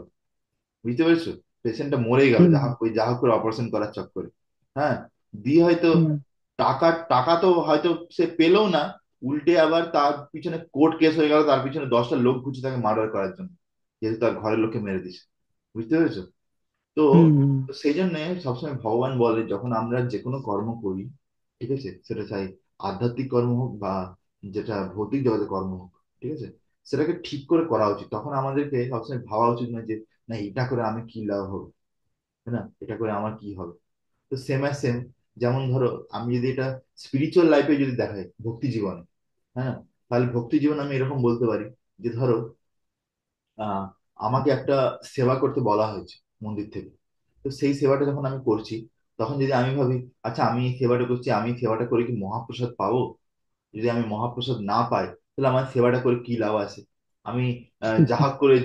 Speaker 1: বুঝতে পেরেছো? পেশেন্টটা মরে গেল
Speaker 2: হুম
Speaker 1: যা হোক করে অপারেশন করার চক্করে। হ্যাঁ, দিয়ে হয়তো
Speaker 2: হুম
Speaker 1: টাকা টাকা তো হয়তো সে পেলেও না, উল্টে আবার তার পিছনে কোর্ট কেস হয়ে গেল, তার পিছনে 10টা লোক ঘুরছে তাকে মার্ডার করার জন্য, যেহেতু তার ঘরের লোককে মেরে দিছে। বুঝতে পেরেছো? তো
Speaker 2: হুম হুম
Speaker 1: তো সেই জন্য সবসময় ভগবান বলে যখন আমরা যে কোনো কর্ম করি, ঠিক আছে, সেটা চাই আধ্যাত্মিক কর্ম হোক বা যেটা ভৌতিক জগতের কর্ম হোক, ঠিক আছে, সেটাকে ঠিক করে করা উচিত। তখন আমাদেরকে সবসময় ভাবা উচিত না যে না এটা করে আমি কি লাভ হবে, তাই না, এটা করে আমার কি হবে। তো সেম অ্যাজ সেম, যেমন ধরো আমি যদি এটা স্পিরিচুয়াল লাইফে যদি দেখাই, ভক্তি জীবনে, হ্যাঁ, তাহলে ভক্তি জীবন আমি এরকম বলতে পারি যে ধরো আহ আমাকে একটা সেবা করতে বলা হয়েছে মন্দির থেকে। তো সেই সেবাটা যখন আমি করছি, তখন যদি আমি ভাবি আচ্ছা আমি এই সেবাটা করছি, আমি এই সেবাটা করে কি মহাপ্রসাদ পাবো? যদি আমি মহাপ্রসাদ না পাই, তাহলে আমার সেবাটা করে কি লাভ আছে? আমি যাহা করে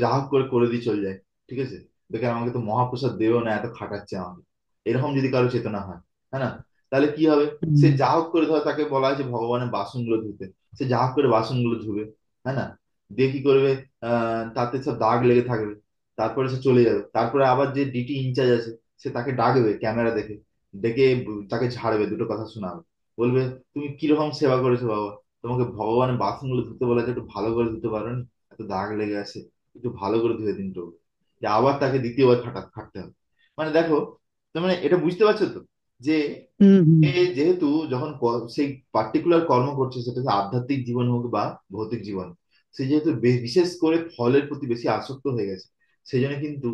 Speaker 1: করে দিয়ে চলে যাই। ঠিক আছে? বেকার আমাকে তো মহাপ্রসাদ দেবেও না, এত খাটাচ্ছে আমাকে। এরকম যদি কারো চেতনা হয়, হ্যাঁ না, তাহলে কি হবে? সে যা হোক করে, ধর তাকে বলা হয়েছে ভগবানের বাসনগুলো ধুতে, সে যা হোক করে বাসনগুলো ধুবে। হ্যাঁ না? দিয়ে কি করবে? তাতে সব দাগ লেগে থাকবে। তারপরে সে চলে যাবে, তারপরে আবার যে ডিটি ইনচার্জ আছে সে তাকে ডাকবে ক্যামেরা দেখে, ডেকে তাকে ঝাড়বে, দুটো কথা শোনাবে, বলবে তুমি কিরকম সেবা করেছো বাবা, তোমাকে ভগবানের বাসনগুলো ধুতে বলা, যে একটু ভালো করে ধুতে পারো নি, এত দাগ লেগে আছে, একটু ভালো করে ধুয়ে দিন তো, যে আবার তাকে দ্বিতীয়বার খাটতে হবে। মানে দেখো, তার মানে এটা বুঝতে পারছো তো, যে
Speaker 2: হুম হুম
Speaker 1: যেহেতু যখন সেই পার্টিকুলার কর্ম করছে, সেটা হচ্ছে আধ্যাত্মিক জীবন হোক বা ভৌতিক জীবন, সে যেহেতু বিশেষ করে ফলের প্রতি বেশি আসক্ত হয়ে গেছে, সেই জন্য কিন্তু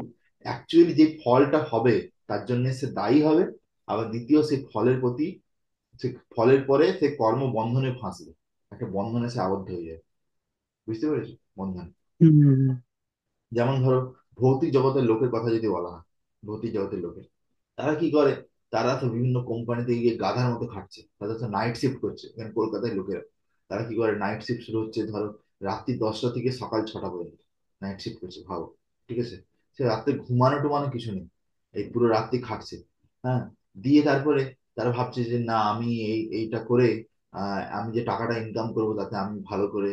Speaker 1: অ্যাকচুয়ালি যে ফলটা হবে তার জন্য সে দায়ী হবে। আবার দ্বিতীয়, সেই ফলের প্রতি, সে ফলের পরে সে কর্ম বন্ধনে ফাঁসবে, একটা বন্ধনে সে আবদ্ধ হয়ে যায়। বুঝতে পেরেছো? বন্ধন।
Speaker 2: হুম হুম
Speaker 1: যেমন ধরো, ভৌতিক জগতের লোকের কথা যদি বলা হয়, ভৌতিক জগতের লোকের, তারা কি করে? তারা তো বিভিন্ন কোম্পানিতে গিয়ে গাধার মতো খাটছে, তাদের তো নাইট শিফট করছে। এখানে কলকাতায় লোকেরা, তারা কি করে, নাইট শিফট শুরু হচ্ছে ধরো রাত্রি 10টা থেকে সকাল 6টা পর্যন্ত নাইট শিফট করছে, ভাবো। ঠিক আছে? সে রাত্রে ঘুমানো টুমানো কিছু নেই, এই পুরো রাত্রি খাটছে। হ্যাঁ। দিয়ে তারপরে তারা ভাবছে যে না, আমি এইটা করে আমি যে টাকাটা ইনকাম করবো, তাতে আমি ভালো করে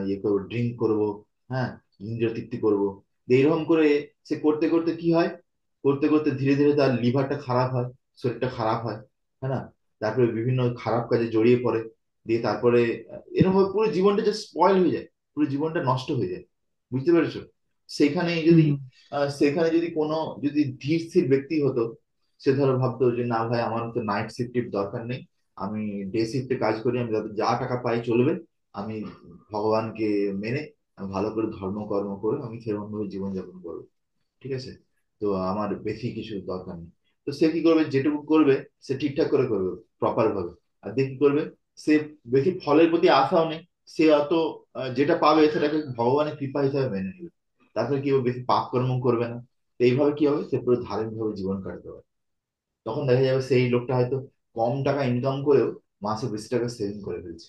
Speaker 1: ইয়ে করবো, ড্রিঙ্ক করবো। হ্যাঁ। ইন্দ্রিয় তৃপ্তি করবো। এইরকম করে সে করতে করতে কি হয়, করতে করতে ধীরে ধীরে তার লিভারটা খারাপ হয়, শরীরটা খারাপ হয়। হ্যাঁ না? তারপরে বিভিন্ন খারাপ কাজে জড়িয়ে পড়ে। দিয়ে তারপরে এরকম ভাবে পুরো জীবনটা যে স্পয়েল হয়ে যায়, পুরো জীবনটা নষ্ট হয়ে যায়। বুঝতে পেরেছো? সেখানে যদি
Speaker 2: হুম
Speaker 1: সেখানে যদি কোনো, যদি ধীর স্থির ব্যক্তি হতো, সে ধরো ভাবতো যে না ভাই, আমার তো নাইট শিফটের দরকার নেই, আমি ডে শিফটে কাজ করি, আমি যাতে যা টাকা পাই চলবে, আমি ভগবানকে মেনে আমি ভালো করে ধর্মকর্ম করে আমি সেরকম ভাবে জীবনযাপন করবো। ঠিক আছে? তো আমার বেশি কিছু দরকার নেই। তো সে কি করবে, যেটুকু করবে সে ঠিকঠাক করে করবে, প্রপার ভাবে। আর দেখি কি করবে, সে বেশি ফলের প্রতি আশাও নেই, সে অত যেটা পাবে সেটাকে ভগবানের কৃপা হিসাবে মেনে নেবে। তারপরে কি হবে, বেশি পাপ কর্ম করবে না। তো এইভাবে কি হবে, সে পুরো ধার্মিক ভাবে জীবন কাটাতে পারে। তখন দেখা যাবে সেই লোকটা হয়তো কম টাকা ইনকাম করেও মাসে বেশি টাকা সেভিং করে ফেলছে।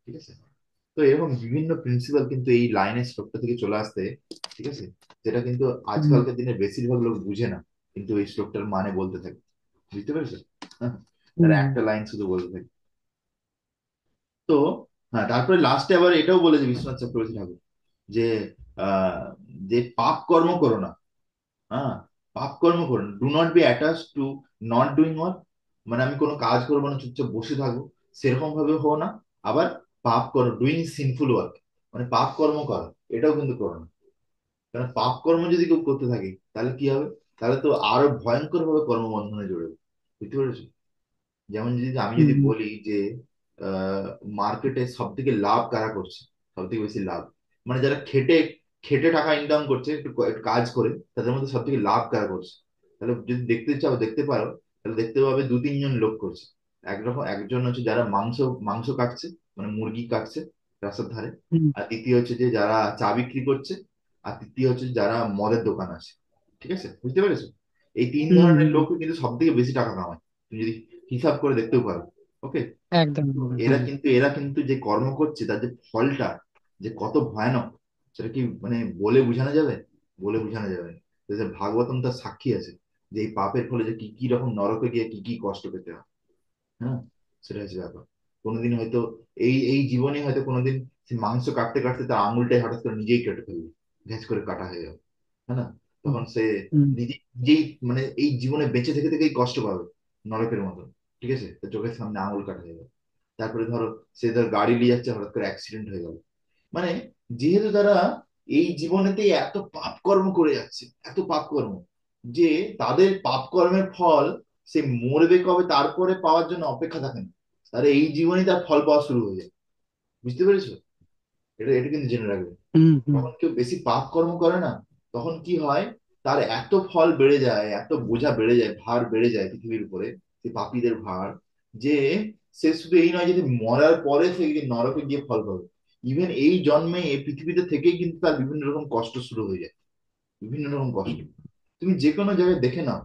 Speaker 1: ঠিক আছে? তো এরকম বিভিন্ন প্রিন্সিপাল কিন্তু এই লাইনের শ্লোকটা থেকে চলে আসতে। ঠিক আছে? যেটা কিন্তু
Speaker 2: হুম
Speaker 1: আজকালকার দিনে বেশিরভাগ লোক বুঝে না, কিন্তু এই শ্লোকটার মানে বলতে থাকে। বুঝতে পেরেছো? হ্যাঁ। তারা
Speaker 2: হুম
Speaker 1: একটা লাইন শুধু বলতে থাকে। তো হ্যাঁ, তারপরে লাস্টে আবার এটাও বলেছে বিশ্বনাথ চক্রবর্তী ঠাকুর, যে আহ যে পাপ কর্ম করো না। হ্যাঁ। পাপ কর্ম করো না, do not be attach to not doing work. মানে আমি কোনো কাজ করবো না, চুপচাপ বসে থাকবো, সেরকম ভাবে হো না। আবার পাপ করো, ডুইং সিনফুল ওয়ার্ক, মানে পাপ কর্ম করো, এটাও কিন্তু করো না। কারণ পাপ কর্ম যদি কেউ করতে থাকে, তাহলে কি হবে, তাহলে তো আরো ভয়ঙ্কর ভাবে কর্মবন্ধনে জড়বে। বুঝতে পেরেছো? যেমন যদি আমি যদি
Speaker 2: হুম
Speaker 1: বলি যে মার্কেটে সব থেকে লাভ কারা করছে, সব থেকে বেশি লাভ, মানে যারা খেটে খেটে টাকা ইনকাম করছে, একটু কাজ করে, তাদের মধ্যে সব থেকে লাভ কারা করছে, তাহলে যদি দেখতে চাও, দেখতে পারো, তাহলে দেখতে পাবে দু তিনজন লোক করছে। একরকম একজন হচ্ছে যারা মাংস মাংস কাটছে, মানে মুরগি কাটছে রাস্তার ধারে।
Speaker 2: হুম
Speaker 1: আর দ্বিতীয় হচ্ছে যে যারা চা বিক্রি করছে। আর তৃতীয় হচ্ছে যারা মদের দোকান আছে। ঠিক আছে? বুঝতে পেরেছো? এই তিন
Speaker 2: হুম
Speaker 1: ধরনের
Speaker 2: হুম,
Speaker 1: লোক কিন্তু সব থেকে বেশি টাকা কামায়, তুমি যদি হিসাব করে দেখতেও পারো। ওকে।
Speaker 2: একদম
Speaker 1: তো
Speaker 2: একদম,
Speaker 1: এরা
Speaker 2: হ্যাঁ।
Speaker 1: কিন্তু যে কর্ম করছে, তার যে ফলটা যে কত ভয়ানক, সেটা কি মানে বলে বোঝানো যাবে? বলে বোঝানো যাবে না। তো যে ভাগবতম তার সাক্ষী আছে, যে এই পাপের ফলে যে কি কি রকম নরকে গিয়ে কি কি কষ্ট পেতে হয়। হ্যাঁ। সেটা হচ্ছে ব্যাপার। কোনোদিন হয়তো এই এই জীবনে হয়তো কোনোদিন সে মাংস কাটতে কাটতে তার আঙুলটাই হঠাৎ করে নিজেই কেটে ফেলবে, ভেজ করে কাটা হয়ে যাবে। হ্যাঁ না?
Speaker 2: হুম
Speaker 1: তখন সে
Speaker 2: হুম
Speaker 1: নিজেই মানে এই জীবনে বেঁচে থেকে থেকেই কষ্ট পাবে, নরকের মতো। ঠিক আছে? তার চোখের সামনে আঙুল কাটা হয়ে যাবে। তারপরে ধরো সে ধর গাড়ি নিয়ে যাচ্ছে, হঠাৎ করে অ্যাক্সিডেন্ট হয়ে গেল। মানে যেহেতু তারা এই জীবনেতে এত পাপ কর্ম করে যাচ্ছে, এত পাপ কর্ম, যে তাদের পাপ কর্মের ফল সে মরবে কবে তারপরে পাওয়ার জন্য অপেক্ষা থাকে না, তাহলে এই জীবনেই তার ফল পাওয়া শুরু হয়ে যায়। বুঝতে পেরেছো? এটা এটা কিন্তু জেনে রাখবে।
Speaker 2: হুম হুম
Speaker 1: যখন কেউ বেশি পাপ কর্ম করে না, তখন কি হয়, তার এত ফল বেড়ে যায়, এত বোঝা বেড়ে যায়, ভার বেড়ে যায় পৃথিবীর উপরে, সেই পাপীদের ভার, যে সে শুধু এই নয় যে মরার পরে সে গিয়ে নরকে গিয়ে ফল পাবে, ইভেন এই জন্মে এই পৃথিবীতে থেকেই কিন্তু তার বিভিন্ন রকম কষ্ট শুরু হয়ে যায়। বিভিন্ন রকম কষ্ট তুমি যে কোনো জায়গায় দেখে নাও,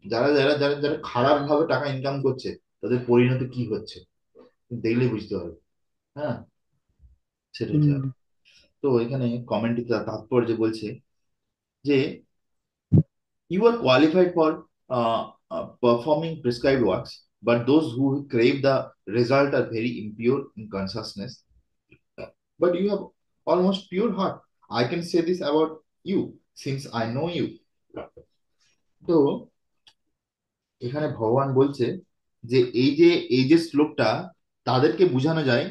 Speaker 1: যারা যারা যারা যারা খারাপ ভাবে টাকা ইনকাম করছে, তাদের পরিণতি কি হচ্ছে, দেখলে বুঝতে পারবে। হ্যাঁ। সেটা হচ্ছে
Speaker 2: হুম
Speaker 1: ব্যাপার। তো এখানে কমেন্টে তাৎপর্য বলছে যে you are qualified for performing prescribed works, but those who crave the result are very impure in consciousness. But you have almost pure heart. I can say this about you since I know you. তো এখানে ভগবান বলছে যে এই যে শ্লোকটা তাদেরকে বোঝানো যায়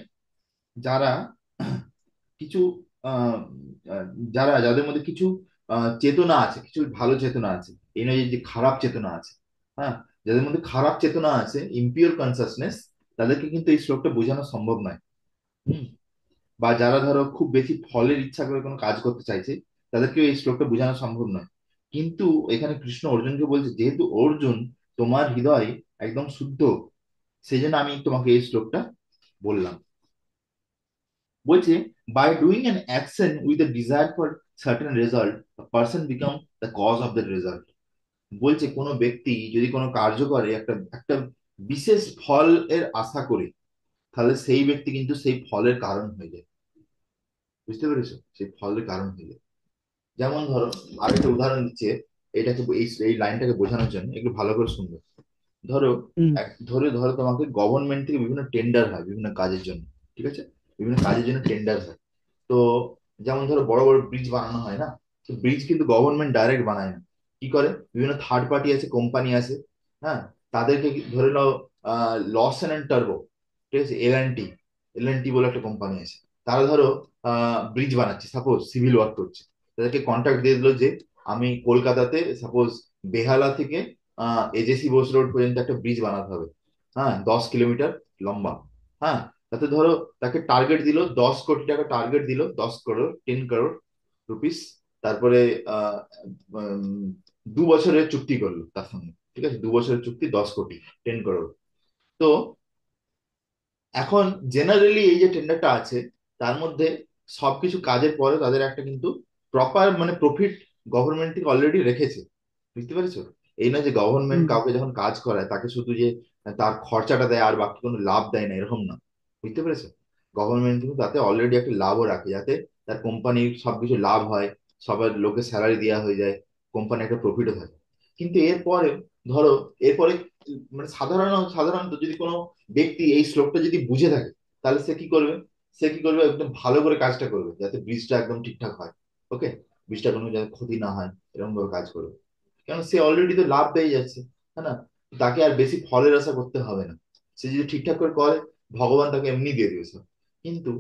Speaker 1: যারা কিছু আহ, আহ, যাদের মধ্যে কিছু চেতনা আছে, কিছু ভালো চেতনা আছে, এই নয় যে যে খারাপ চেতনা আছে। হ্যাঁ, যাদের মধ্যে খারাপ চেতনা আছে, ইমপিওর কনসাসনেস, তাদেরকে কিন্তু এই শ্লোকটা বোঝানো সম্ভব নয়। হুম। বা যারা ধরো খুব বেশি ফলের ইচ্ছা করে কোনো কাজ করতে চাইছে, তাদেরকে এই শ্লোকটা বোঝানো সম্ভব নয়। কিন্তু এখানে কৃষ্ণ অর্জুনকে বলছে, যেহেতু অর্জুন তোমার হৃদয় একদম শুদ্ধ, সেই জন্য আমি তোমাকে এই শ্লোকটা বললাম। বলছে, by doing an action with a desire for certain result, person become the cause of that result. বলছে কোনো ব্যক্তি যদি কোনো কার্য করে একটা একটা বিশেষ ফল এর আশা করে, তাহলে সেই ব্যক্তি কিন্তু সেই ফলের কারণ হয়ে যায়। বুঝতে পেরেছো? সেই ফলের কারণ হয়ে যায়। যেমন ধরো, আরেকটা উদাহরণ দিচ্ছে, এটাকে এই এই লাইনটাকে বোঝানোর জন্য একটু ভালো করে শুনবে। ধরো,
Speaker 2: হুম
Speaker 1: ধরো তোমাকে গভর্নমেন্ট থেকে বিভিন্ন টেন্ডার হয় বিভিন্ন কাজের জন্য। ঠিক আছে? বিভিন্ন কাজের জন্য টেন্ডার হয়। তো যেমন ধরো বড় বড় ব্রিজ বানানো হয় না, তো ব্রিজ কিন্তু গভর্নমেন্ট ডাইরেক্ট বানায় না। কি করে, বিভিন্ন থার্ড পার্টি আছে, কোম্পানি আছে। হ্যাঁ, তাদেরকে ধরে নাও, লসন অ্যান্ড টার্বো, ঠিক আছে, এল এন্ড টি বলে একটা কোম্পানি আছে। তারা ধরো ব্রিজ বানাচ্ছে, সাপোজ সিভিল ওয়ার্ক করছে। তাদেরকে কন্ট্রাক্ট দিয়ে দিলো যে আমি কলকাতাতে সাপোজ বেহালা থেকে এজেসি বোস রোড পর্যন্ত একটা ব্রিজ বানাতে হবে। হ্যাঁ, 10 কিলোমিটার লম্বা। হ্যাঁ, তাতে ধরো তাকে টার্গেট দিল 10 কোটি টাকা, টার্গেট দিল 10 করোড়, 10 করোড় রুপিস। তারপরে আহ 2 বছরের চুক্তি করলো তার সঙ্গে। ঠিক আছে, 2 বছরের চুক্তি, 10 কোটি, 10 করোড়। তো এখন জেনারেলি এই যে টেন্ডারটা আছে, তার মধ্যে সবকিছু কাজের পরে তাদের একটা কিন্তু প্রপার মানে প্রফিট গভর্নমেন্ট থেকে অলরেডি রেখেছে। বুঝতে পেরেছো? এই না যে গভর্নমেন্ট
Speaker 2: হুম
Speaker 1: কাউকে যখন কাজ করায় তাকে শুধু যে তার খরচাটা দেয় আর বাকি কোনো লাভ দেয় না, এরকম না। বুঝতে পেরেছো? গভর্নমেন্ট কিন্তু তাতে অলরেডি একটা লাভও রাখে, যাতে তার কোম্পানির সবকিছু লাভ হয়, সবার লোকের স্যালারি দেওয়া হয়ে যায়, কোম্পানি একটা প্রফিটও থাকে। কিন্তু এরপরে ধরো, এরপরে মানে সাধারণত যদি কোনো ব্যক্তি এই শ্লোকটা যদি বুঝে থাকে, তাহলে সে কি করবে? সে কি করবে, একদম ভালো করে কাজটা করবে যাতে ব্রিজটা একদম ঠিকঠাক হয়। ওকে, ব্রিজটা কোনো যাতে ক্ষতি না হয়, এরকম ভাবে কাজ করবে। কারণ সে অলরেডি তো লাভ পেয়ে যাচ্ছে, তাই না? তাকে আর বেশি ফলের আশা করতে হবে না। সে যদি ঠিকঠাক করে করে, ভগবান তাকে এমনি দিয়ে দিবে সব। কিন্তু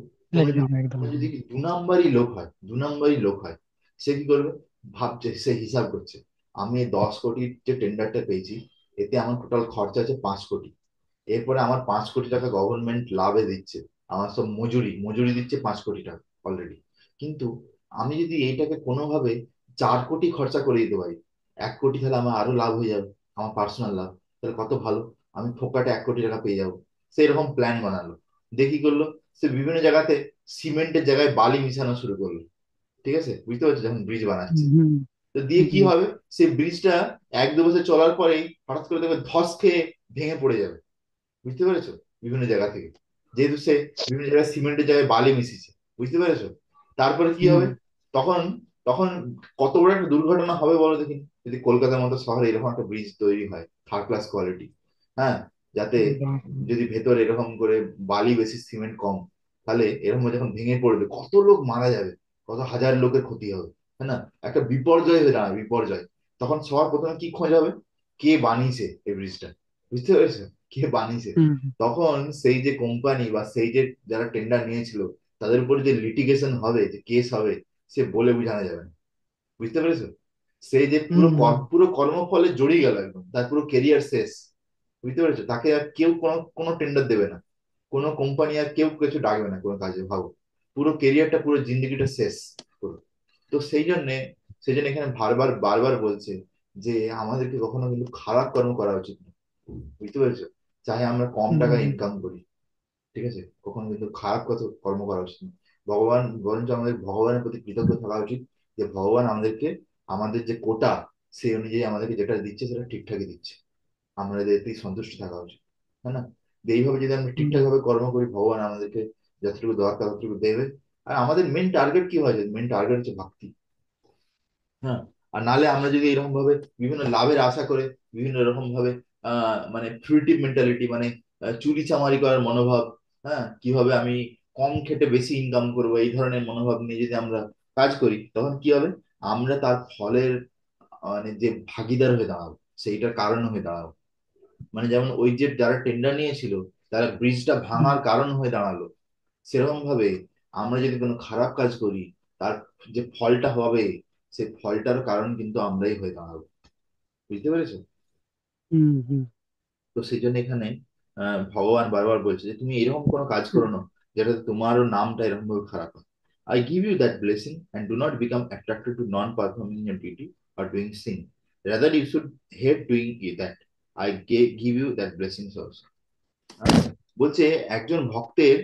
Speaker 2: একদম একদম।
Speaker 1: কোনো যদি 2 নাম্বারই লোক হয়, 2 নাম্বারই লোক হয়, সে কি করবে? ভাবছে, সে হিসাব করছে, আমি এই 10 কোটির যে টেন্ডারটা পেয়েছি, এতে আমার টোটাল খরচা আছে 5 কোটি। এরপরে আমার 5 কোটি টাকা গভর্নমেন্ট লাভে দিচ্ছে, আমার সব মজুরি মজুরি দিচ্ছে 5 কোটি টাকা অলরেডি। কিন্তু আমি যদি এইটাকে কোনোভাবে 4 কোটি খরচা করে দিতে পারি, 1 কোটি, তাহলে আমার আরো লাভ হয়ে যাবে, আমার পার্সোনাল লাভ। তাহলে কত ভালো, আমি ফোকাটে 1 কোটি টাকা পেয়ে যাবো। সে এরকম প্ল্যান বানালো। দেখি করলো, সে বিভিন্ন জায়গাতে সিমেন্টের জায়গায় বালি মিশানো শুরু করলো। ঠিক আছে, বুঝতে পারছো? যখন ব্রিজ বানাচ্ছে,
Speaker 2: হুম হুম
Speaker 1: তো দিয়ে কি
Speaker 2: হুম
Speaker 1: হবে, সেই ব্রিজটা 1-2 বছর চলার পরেই হঠাৎ করে দেখবে ধস খেয়ে ভেঙে পড়ে যাবে। বুঝতে পেরেছো? বিভিন্ন জায়গা থেকে, যেহেতু সে বিভিন্ন জায়গায় সিমেন্টের জায়গায় বালি মিশিয়েছে। বুঝতে পেরেছো? তারপরে কি
Speaker 2: হুম,
Speaker 1: হবে, তখন তখন কত বড় একটা দুর্ঘটনা হবে বলো দেখি, যদি কলকাতার মতো শহরে এরকম একটা ব্রিজ তৈরি হয়, থার্ড ক্লাস কোয়ালিটি। হ্যাঁ, যাতে
Speaker 2: একদম।
Speaker 1: যদি ভেতরে এরকম করে বালি বেশি সিমেন্ট কম, তাহলে এরকম যখন ভেঙে পড়বে কত লোক মারা যাবে, কত হাজার লোকের ক্ষতি হবে, তাই না? একটা বিপর্যয় হয়ে দাঁড়াবে, বিপর্যয়। তখন সবার প্রথমে কি খোঁজ হবে, কে বানিয়েছে এই ব্রিজটা। বুঝতে পেরেছো? কে বানিয়েছে।
Speaker 2: হুম
Speaker 1: তখন সেই যে কোম্পানি বা সেই যে যারা টেন্ডার নিয়েছিল, তাদের উপর যে লিটিগেশন হবে, যে কেস হবে, সে বলে বোঝানো যাবে না। বুঝতে পেরেছো? সেই যে পুরো
Speaker 2: হুম
Speaker 1: পুরো কর্মফলে জড়িয়ে গেল একদম, তার পুরো কেরিয়ার শেষ। বুঝতে পেরেছো? তাকে আর কেউ কোনো কোনো টেন্ডার দেবে না, কোনো কোম্পানি আর কেউ কিছু ডাকবে না কোনো কাজে, ভাবো। পুরো কেরিয়ারটা, পুরো জিন্দগিটা শেষ পুরো। তো সেই জন্য এখানে বারবার বারবার বলছে যে আমাদেরকে কখনো কিন্তু খারাপ কর্ম করা উচিত না। বুঝতে পেরেছো? চাহে আমরা কম
Speaker 2: হুম
Speaker 1: টাকা
Speaker 2: হুম
Speaker 1: ইনকাম করি, ঠিক আছে, কখনো কিন্তু খারাপ কথা কর্ম করা উচিত না। ভগবান বরঞ্চ আমাদের ভগবানের প্রতি কৃতজ্ঞ থাকা উচিত, যে ভগবান আমাদেরকে আমাদের যে কোটা, সেই অনুযায়ী আমাদেরকে যেটা দিচ্ছে সেটা ঠিকঠাকই দিচ্ছে। আমরা এতেই সন্তুষ্ট থাকা উচিত, তাই না? যে এইভাবে যদি আমরা
Speaker 2: হুম
Speaker 1: ঠিকঠাক ভাবে কর্ম করি, ভগবান আমাদেরকে যতটুকু দরকার ততটুকু দেবে। আর আমাদের মেন টার্গেট কি হয়, মেন টার্গেট হচ্ছে ভক্তি। হ্যাঁ, আর নালে আমরা যদি এরকম ভাবে বিভিন্ন লাভের আশা করে, বিভিন্ন রকম ভাবে মানে ফ্রুইটিভ মেন্টালিটি, মানে চুরি চামারি করার মনোভাব, হ্যাঁ, কিভাবে আমি কম খেটে বেশি ইনকাম করবো, এই ধরনের মনোভাব নিয়ে যদি আমরা কাজ করি, তখন কি হবে, আমরা তার ফলের মানে যে ভাগিদার হয়ে দাঁড়াবো, সেইটার কারণ হয়ে দাঁড়াবো। মানে যেমন ওই যে যারা টেন্ডার নিয়েছিল, তারা ব্রিজটা
Speaker 2: হুম
Speaker 1: ভাঙার কারণ হয়ে দাঁড়ালো, সেরকম ভাবে আমরা যদি কোনো খারাপ কাজ করি, তার যে ফলটা হবে, সেই ফলটার কারণ কিন্তু আমরাই হয়ে দাঁড়াবো। বুঝতে পেরেছো?
Speaker 2: হুম হুম
Speaker 1: তো সেই জন্য এখানে ভগবান বারবার বলছে যে তুমি এরকম কোনো কাজ করো না যেটাতে তোমারও নামটা এরকম ভাবে খারাপ হয়। I give you that blessing and do not become attracted to non performing your duty or doing sin. Rather, you should hate doing that. I give you that blessings also. আচ্ছা, বলছে একজন ভক্তের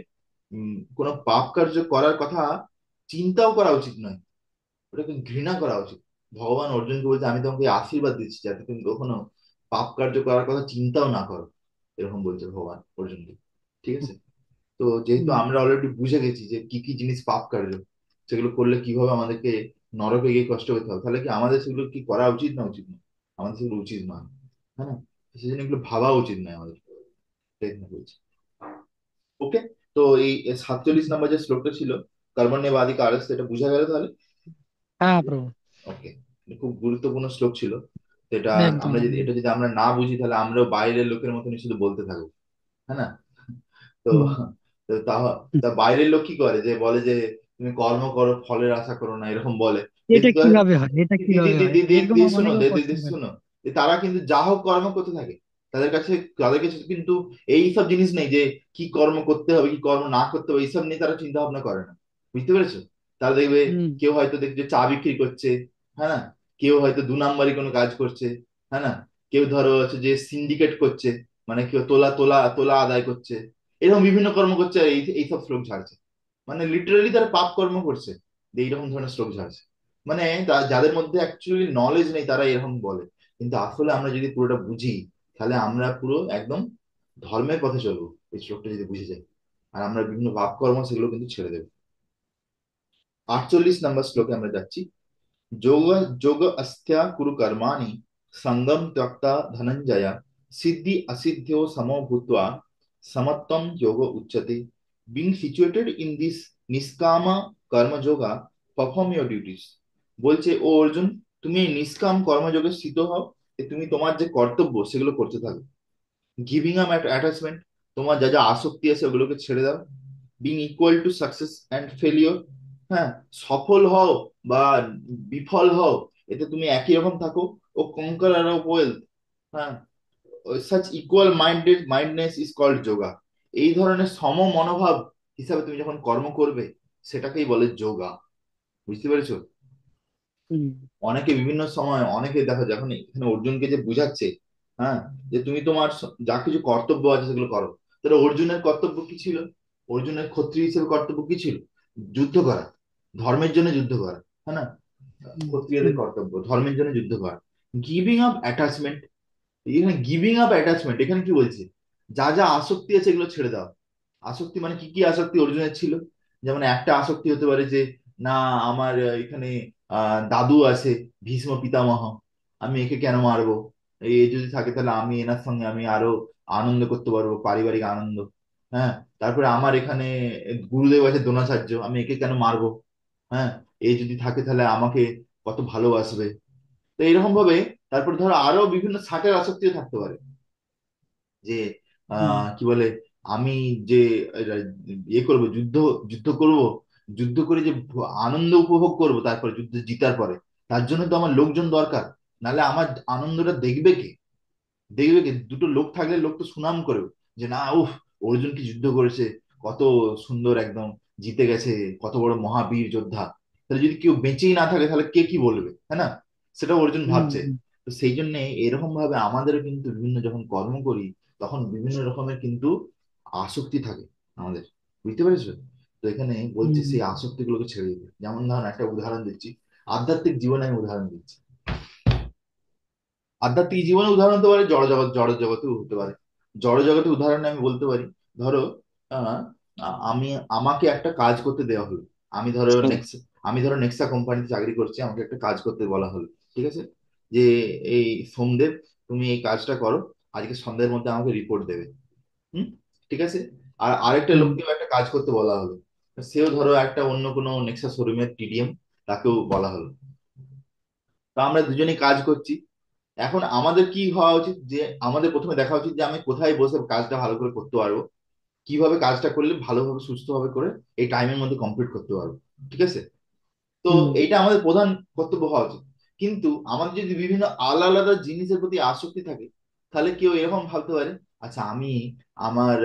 Speaker 1: কোনো পাপ কার্য করার কথা চিন্তাও করা উচিত নয়, ওটাকে ঘৃণা করা উচিত। ভগবান অর্জুনকে বলছে আমি তোমাকে এই আশীর্বাদ দিচ্ছি যাতে তুমি কখনো পাপ কার্য করার কথা চিন্তাও না করো, এরকম বলছে ভগবান অর্জুনকে। ঠিক আছে? তো যেহেতু
Speaker 2: হুম
Speaker 1: আমরা অলরেডি বুঝে গেছি যে কি কি জিনিস পাপ কার্য, সেগুলো করলে কিভাবে আমাদেরকে নরকে গিয়ে কষ্ট করতে হবে, তাহলে কি আমাদের সেগুলো কি করা উচিত না উচিত নয়? আমাদের সেগুলো উচিত নয়, হ্যাঁ না? সেই জন্য এগুলো ভাবা উচিত নয় আমাদের। তাই না বলছি? ওকে। তো এই 47 নম্বর যে শ্লোকটা ছিল, কর্মণ্যেবাদী কারস্তে, এটা বুঝা গেল তাহলে?
Speaker 2: হ্যাঁ প্রভু।
Speaker 1: ওকে। খুব গুরুত্বপূর্ণ শ্লোক ছিল। তো এটা
Speaker 2: একদম
Speaker 1: আমরা যদি,
Speaker 2: একদম।
Speaker 1: এটা যদি আমরা না বুঝি তাহলে আমরাও বাইরের লোকের মতনই শুধু বলতে থাকবো, হ্যাঁ না? তো
Speaker 2: হুম
Speaker 1: তো তা তা বাইরের লোক কি করে, যে বলে যে তুমি কর্ম করো ফলের আশা করো না, এরকম বলে।
Speaker 2: এটা
Speaker 1: কিন্তু
Speaker 2: কিভাবে হয়, এটা
Speaker 1: দিদি
Speaker 2: কিভাবে
Speaker 1: দিদি
Speaker 2: হয়,
Speaker 1: দিদি
Speaker 2: এরকম
Speaker 1: দিদি শোনো,
Speaker 2: অনেকেও
Speaker 1: দিদি
Speaker 2: কোশ্চেন করে।
Speaker 1: শোনো, যে তারা কিন্তু যা হোক কর্ম করতে থাকে, তাদের কাছে তাদের কাছে কিন্তু এই সব জিনিস নেই যে কি কর্ম করতে হবে কি কর্ম না করতে হবে, এইসব নিয়ে তারা চিন্তা ভাবনা করে না। বুঝতে পেরেছো? তারা দেখবে
Speaker 2: হুম
Speaker 1: কেউ হয়তো দেখবে চা বিক্রি করছে, হ্যাঁ না? কেউ হয়তো 2 নাম্বারি কোনো কাজ করছে, হ্যাঁ না? কেউ ধরো হচ্ছে যে সিন্ডিকেট করছে, মানে কেউ তোলা তোলা তোলা আদায় করছে, এরকম বিভিন্ন কর্ম করছে, আর এইসব শ্লোক ঝাড়ছে। মানে লিটারালি তারা পাপ কর্ম করছে, যে এইরকম ধরনের শ্লোক ঝাড়ছে। মানে যাদের মধ্যে অ্যাকচুয়ালি নলেজ নেই তারা এরকম বলে। কিন্তু আসলে আমরা যদি পুরোটা বুঝি, তাহলে আমরা পুরো একদম ধর্মের পথে চলবো, এই শ্লোকটা যদি বুঝে যাই। আর আমরা বিভিন্ন পাপ কর্ম সেগুলো কিন্তু ছেড়ে দেবো। 48 নম্বর শ্লোকে আমরা যাচ্ছি। যোগ যোগ অস্থ্যা কুরু কর্মাণি সঙ্গম ত্যক্তা ধনঞ্জয় সিদ্ধি অসিদ্ধ্যো সমো ভূত্বা সমত্বম যোগ উচ্যতে। বিং সিচুয়েটেড ইন দিস নিষ্কাম কর্মযোগা পারফর্ম ইউর ডিউটিস। বলছে ও অর্জুন, তুমি এই নিষ্কাম কর্মযোগে স্থিত হও, যে তুমি তোমার যে কর্তব্য সেগুলো করতে থাকো। গিভিং আপ অ্যাটাচমেন্ট, তোমার যা যা আসক্তি আছে ওগুলোকে ছেড়ে দাও। Being equal to success and failure, হ্যাঁ, সফল হও বা বিফল হও, এতে তুমি একই রকম থাকো। ও কঙ্কার অফ ওয়েলথ, হ্যাঁ, such equal mindness is called yoga. এই ধরনের সম মনোভাব হিসাবে তুমি যখন কর্ম করবে, সেটাকেই বলে যোগা। বুঝতে পেরেছো?
Speaker 2: হুম
Speaker 1: অনেকে বিভিন্ন সময় অনেকে দেখো যখন এখানে অর্জুনকে যে বুঝাচ্ছে, হ্যাঁ, যে তুমি তোমার যা কিছু কর্তব্য আছে সেগুলো করো। তাহলে অর্জুনের কর্তব্য কি ছিল? অর্জুনের ক্ষত্রিয় হিসেবে কর্তব্য কি ছিল? যুদ্ধ করা, ধর্মের জন্য যুদ্ধ করা, হ্যাঁ না?
Speaker 2: হুম
Speaker 1: ক্ষত্রিয়দের
Speaker 2: হুম
Speaker 1: কর্তব্য ধর্মের জন্য যুদ্ধ করা। গিভিং আপ অ্যাটাচমেন্ট, এখানে গিভিং আপ অ্যাটাচমেন্ট এখানে কি বলছে? যা যা আসক্তি আছে এগুলো ছেড়ে দাও। আসক্তি মানে কি কি আসক্তি অর্জুনের ছিল? যেমন একটা আসক্তি হতে পারে যে না, আমার এখানে দাদু আছে, ভীষ্ম পিতামহ, আমি একে কেন মারবো? এই যদি থাকে তাহলে আমি এনার সঙ্গে আমি আরো আনন্দ করতে পারবো, পারিবারিক আনন্দ। হ্যাঁ, তারপরে আমার এখানে গুরুদেব আছে দ্রোণাচার্য, আমি একে কেন মারবো? হ্যাঁ, এই যদি থাকে তাহলে আমাকে কত ভালোবাসবে। তো এইরকম ভাবে তারপর ধরো আরো বিভিন্ন শাখের আসক্তিও থাকতে পারে, যে
Speaker 2: হুম
Speaker 1: কি বলে, আমি যে আহ, ইয়ে করবো, যুদ্ধ যুদ্ধ করব, যুদ্ধ করে যে আনন্দ উপভোগ করব তারপরে যুদ্ধ জিতার পরে, তার জন্য তো আমার লোকজন দরকার, নাহলে আমার আনন্দটা দেখবে কে? দেখবে কি? দুটো লোক থাকলে লোক তো সুনাম করবে, যে না উফ, অর্জুন কি যুদ্ধ করেছে, কত সুন্দর একদম জিতে গেছে, কত বড় মহাবীর যোদ্ধা। তাহলে যদি কেউ বেঁচেই না থাকে তাহলে কে কি বলবে, তাই না? সেটা অর্জুন
Speaker 2: হুম
Speaker 1: ভাবছে।
Speaker 2: হুম
Speaker 1: তো সেই জন্য এরকম ভাবে আমাদেরও কিন্তু বিভিন্ন যখন কর্ম করি, তখন বিভিন্ন রকমের কিন্তু আসক্তি থাকে আমাদের। বুঝতে পেরেছো? তো এখানে বলছে
Speaker 2: হুম
Speaker 1: সেই আসক্তি গুলোকে ছেড়ে দিতে। যেমন ধরুন একটা উদাহরণ দিচ্ছি, আধ্যাত্মিক জীবনে আমি উদাহরণ দিচ্ছি। আধ্যাত্মিক জীবনে উদাহরণ হতে পারে, জড় জগৎ, জড় জগতেও হতে পারে। জড় জগতে উদাহরণে আমি বলতে পারি, ধরো আহ, আমি, আমাকে একটা কাজ করতে দেওয়া হলো। আমি ধরো নেক্সট, আমি ধরো নেক্সা কোম্পানিতে চাকরি করছি, আমাকে একটা কাজ করতে বলা হলো। ঠিক আছে? যে এই সোমদেব, তুমি এই কাজটা করো, আজকে সন্ধ্যের মধ্যে আমাকে রিপোর্ট দেবে। হুম, ঠিক আছে। আর আরেকটা
Speaker 2: হুম
Speaker 1: লোককেও একটা কাজ করতে বলা হলো, সেও ধরো একটা অন্য কোনো নেক্সা শোরুমের টিডিএম, তাকেও বলা হলো। তো আমরা দুজনেই কাজ করছি। এখন আমাদের কি হওয়া উচিত, যে আমাদের প্রথমে দেখা উচিত যে আমি কোথায় বসে কাজটা ভালো করে করতে পারবো। কিভাবে কাজটা করলে ভালোভাবে সুস্থভাবে করে এই টাইমের মধ্যে কমপ্লিট করতে পারবো। ঠিক আছে? তো
Speaker 2: হুম
Speaker 1: এইটা আমাদের প্রধান কর্তব্য হওয়া উচিত। কিন্তু আমাদের যদি বিভিন্ন আলাদা আলাদা জিনিসের প্রতি আসক্তি থাকে, তাহলে কেউ এরকম ভাবতে পারে, আচ্ছা আমি আমার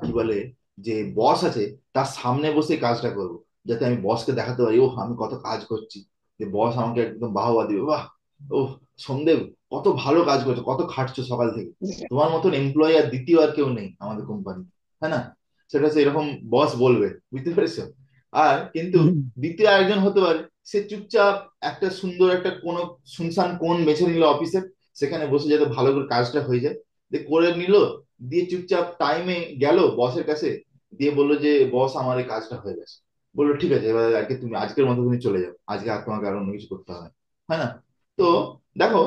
Speaker 1: কি বলে যে বস আছে তার সামনে বসে কাজটা করব, যাতে আমি বসকে দেখাতে পারি ও আমি কত কাজ করছি, যে বস আমাকে একদম বাহবা দিবে, বাহ ও সন্দীপ কত ভালো কাজ করছো, কত খাটছো সকাল থেকে, তোমার মতন এমপ্লয়ি আর দ্বিতীয় আর কেউ নেই আমাদের কোম্পানি, হ্যাঁ না? সেটা হচ্ছে এরকম বস বলবে, বুঝতে পেরেছো? আর কিন্তু
Speaker 2: হুম
Speaker 1: দ্বিতীয় আরেকজন হতে পারে, সে চুপচাপ একটা সুন্দর একটা কোনো শুনশান কোণ বেছে নিল অফিসের, সেখানে বসে যাতে ভালো করে কাজটা হয়ে যায়, দিয়ে করে নিল, দিয়ে চুপচাপ টাইমে গেল বসের কাছে, দিয়ে বললো যে বস আমার এই কাজটা হয়ে গেছে, বললো ঠিক আছে এবার আজকে তুমি আজকের মতো তুমি চলে যাও, আজকে আর তোমাকে আর অন্য কিছু করতে হবে না, হ্যাঁ না? তো দেখো,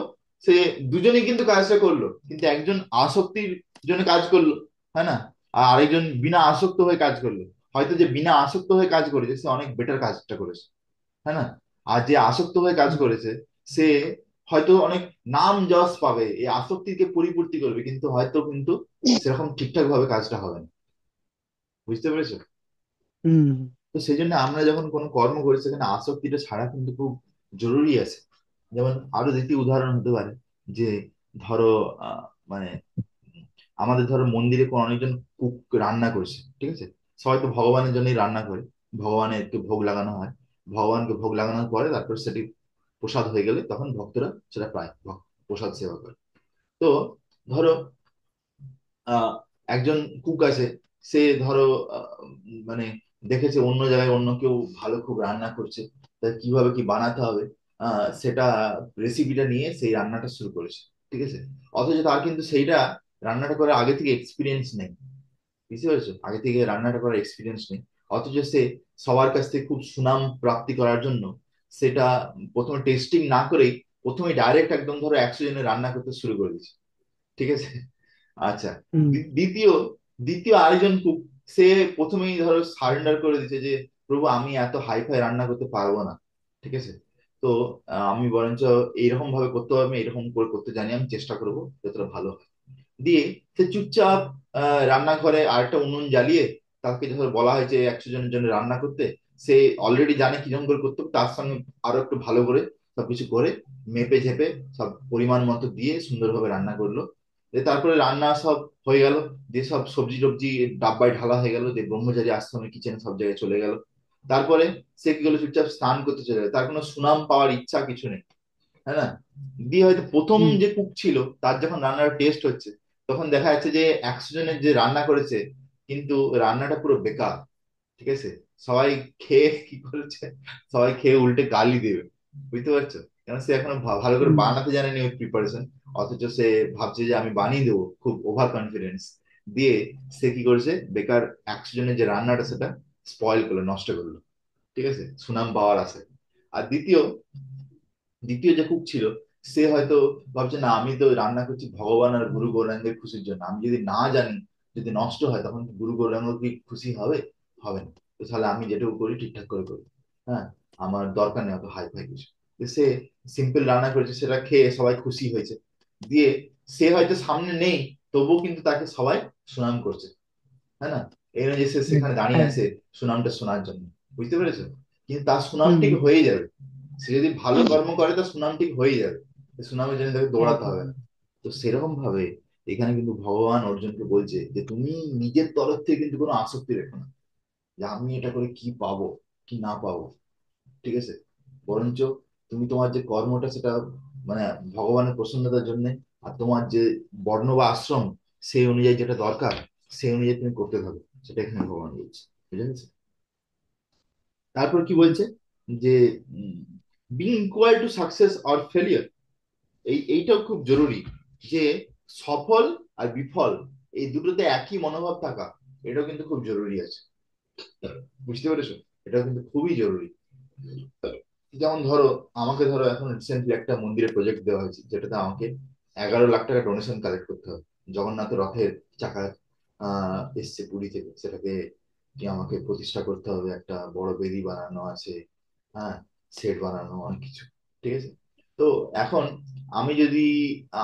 Speaker 1: সে দুজনেই কিন্তু কাজটা করলো, কিন্তু একজন আসক্তির জন্য কাজ করলো, হ্যাঁ না? আর আরেকজন বিনা আসক্ত হয়ে কাজ করলো। হয়তো যে বিনা আসক্ত হয়ে কাজ করেছে সে অনেক বেটার কাজটা করেছে, হ্যাঁ না? আর যে আসক্ত হয়ে কাজ
Speaker 2: হুম
Speaker 1: করেছে সে হয়তো অনেক নাম যশ পাবে, এই আসক্তিকে পরিপূর্তি করবে, কিন্তু হয়তো কিন্তু সেরকম ঠিকঠাক ভাবে কাজটা হবে না। বুঝতে পেরেছো?
Speaker 2: হুম
Speaker 1: তো সেই জন্য আমরা যখন কোনো কর্ম করি সেখানে আসক্তিটা ছাড়া কিন্তু খুব জরুরি আছে। যেমন আরো দ্বিতীয় উদাহরণ হতে পারে যে ধরো আহ, মানে আমাদের ধরো মন্দিরে কোনো অনেকজন কুক রান্না করছে, ঠিক আছে? সবাই তো ভগবানের জন্যই রান্না করে, ভগবানের ভোগ লাগানো হয়, ভগবানকে ভোগ লাগানোর পরে তারপর সেটি প্রসাদ হয়ে গেলে তখন ভক্তরা সেটা পায়, প্রসাদ সেবা করে। তো ধরো আহ একজন কুক আছে, সে ধরো মানে দেখেছে অন্য জায়গায় অন্য কেউ ভালো খুব রান্না করছে, তা কিভাবে কি বানাতে হবে সেটা রেসিপিটা নিয়ে সেই রান্নাটা শুরু করেছে, ঠিক আছে? অথচ তার কিন্তু সেইটা রান্নাটা করে আগে থেকে এক্সপিরিয়েন্স নেই, বুঝতে পেরেছো? আগে থেকে রান্নাটা করার এক্সপিরিয়েন্স নেই। অথচ সে সবার কাছ থেকে খুব সুনাম প্রাপ্তি করার জন্য সেটা প্রথমে টেস্টিং না করেই প্রথমে ডাইরেক্ট একদম ধরো 100 জনের রান্না করতে শুরু করে দিচ্ছে, ঠিক আছে? আচ্ছা,
Speaker 2: হুম
Speaker 1: দ্বিতীয় দ্বিতীয় আরেকজন কুক, সে প্রথমেই ধরো সারেন্ডার করে দিচ্ছে যে প্রভু আমি এত হাই ফাই রান্না করতে পারবো না, ঠিক আছে? তো আমি বরঞ্চ এইরকম ভাবে করতে হবে, আমি এরকম করে করতে জানি, আমি চেষ্টা করবো যতটা ভালো হয়। দিয়ে সে চুপচাপ রান্নাঘরে আরেকটা উনুন জ্বালিয়ে, তাকে যখন বলা হয়েছে 100 জনের জন্য রান্না করতে, সে অলরেডি জানে কিরকম করে করতে হবে, তার সঙ্গে আরো একটু ভালো করে সবকিছু করে মেপে ঝেপে সব পরিমাণ মতো দিয়ে সুন্দরভাবে রান্না করলো। দিয়ে তারপরে রান্না সব হয়ে গেল, দিয়ে সব সবজি টবজি ডাব্বায় ঢালা হয়ে গেল, দিয়ে ব্রহ্মচারী আশ্রমে কিচেন সব জায়গায় চলে গেল। তারপরে সে কি করলো, চুপচাপ স্নান করতে চলে গেল, তার কোনো সুনাম পাওয়ার ইচ্ছা কিছু নেই, হ্যাঁ না? দিয়ে হয়তো প্রথম
Speaker 2: হুম
Speaker 1: যে কুক ছিল তার যখন রান্নার টেস্ট হচ্ছে, তখন দেখা যাচ্ছে যে 100 জনের যে রান্না করেছে কিন্তু রান্নাটা পুরো বেকার, ঠিক আছে? সবাই খেয়ে কি করেছে, সবাই খেয়ে উল্টে গালি দেবে, বুঝতে পারছো? কারণ সে এখনো ভালো করে
Speaker 2: হুম
Speaker 1: বানাতে জানেনি ওই প্রিপারেশন, অথচ সে ভাবছে যে আমি বানিয়ে দেবো, খুব ওভার কনফিডেন্স দিয়ে সে কি করেছে, বেকার 100 জনের যে রান্নাটা সেটা স্পয়েল করলো, নষ্ট করলো, ঠিক আছে, সুনাম পাওয়ার আছে। আর দ্বিতীয় দ্বিতীয় যে কুক ছিল, সে হয়তো ভাবছে না আমি তো রান্না করছি ভগবান আর গুরু গৌরাঙ্গের খুশির জন্য, আমি যদি না জানি, যদি নষ্ট হয় তখন কি গুরু গৌরাঙ্গ কি খুশি হবে? হবে না। তো তাহলে আমি যেটুকু করি ঠিকঠাক করে করি, হ্যাঁ, আমার দরকার নেই অত হাই ফাই কিছু। তো সে সিম্পল রান্না করেছে, সেটা খেয়ে সবাই খুশি হয়েছে, দিয়ে সে হয়তো সামনে নেই, তবুও কিন্তু তাকে সবাই সুনাম করছে, হ্যাঁ না? এই নয় যে সে
Speaker 2: হুম,
Speaker 1: সেখানে দাঁড়িয়ে
Speaker 2: হ্যাঁ
Speaker 1: আছে সুনামটা শোনার জন্য, বুঝতে পেরেছো? কিন্তু তার সুনাম
Speaker 2: হুম
Speaker 1: ঠিক হয়ে যাবে, সে যদি ভালো কর্ম করে তার সুনাম ঠিক হয়ে যাবে, সুনামের জন্য তাকে দৌড়াতে হবে
Speaker 2: একদম
Speaker 1: না। তো সেরকম ভাবে এখানে কিন্তু ভগবান অর্জুনকে বলছে যে তুমি নিজের তরফ থেকে কিন্তু কোনো আসক্তি রেখো না, যে আমি এটা করে কি পাবো কি না পাবো, ঠিক আছে? বরঞ্চ তুমি তোমার যে কর্মটা সেটা মানে ভগবানের প্রসন্নতার জন্য, আর তোমার যে বর্ণ বা আশ্রম সেই অনুযায়ী যেটা দরকার সেই অনুযায়ী তুমি করতে থাকো, সেটা এখানে ভগবান বলছে, বুঝে গেছে? তারপর কি বলছে যে being equal to success or failure, এইটাও খুব জরুরি, যে সফল আর বিফল এই দুটোতে একই মনোভাব থাকা, এটাও কিন্তু খুব জরুরি আছে, বুঝতে পেরেছো? এটাও কিন্তু খুবই জরুরি। যেমন ধরো আমাকে ধরো এখন রিসেন্টলি একটা মন্দিরে প্রজেক্ট দেওয়া হয়েছে, যেটাতে আমাকে 11 লাখ টাকা ডোনেশন কালেক্ট করতে হবে। জগন্নাথ রথের চাকা এসছে পুরী থেকে, সেটাকে কি আমাকে প্রতিষ্ঠা করতে হবে, একটা বড় বেদি বানানো আছে, হ্যাঁ, সেট বানানো, অনেক কিছু, ঠিক আছে? তো এখন আমি যদি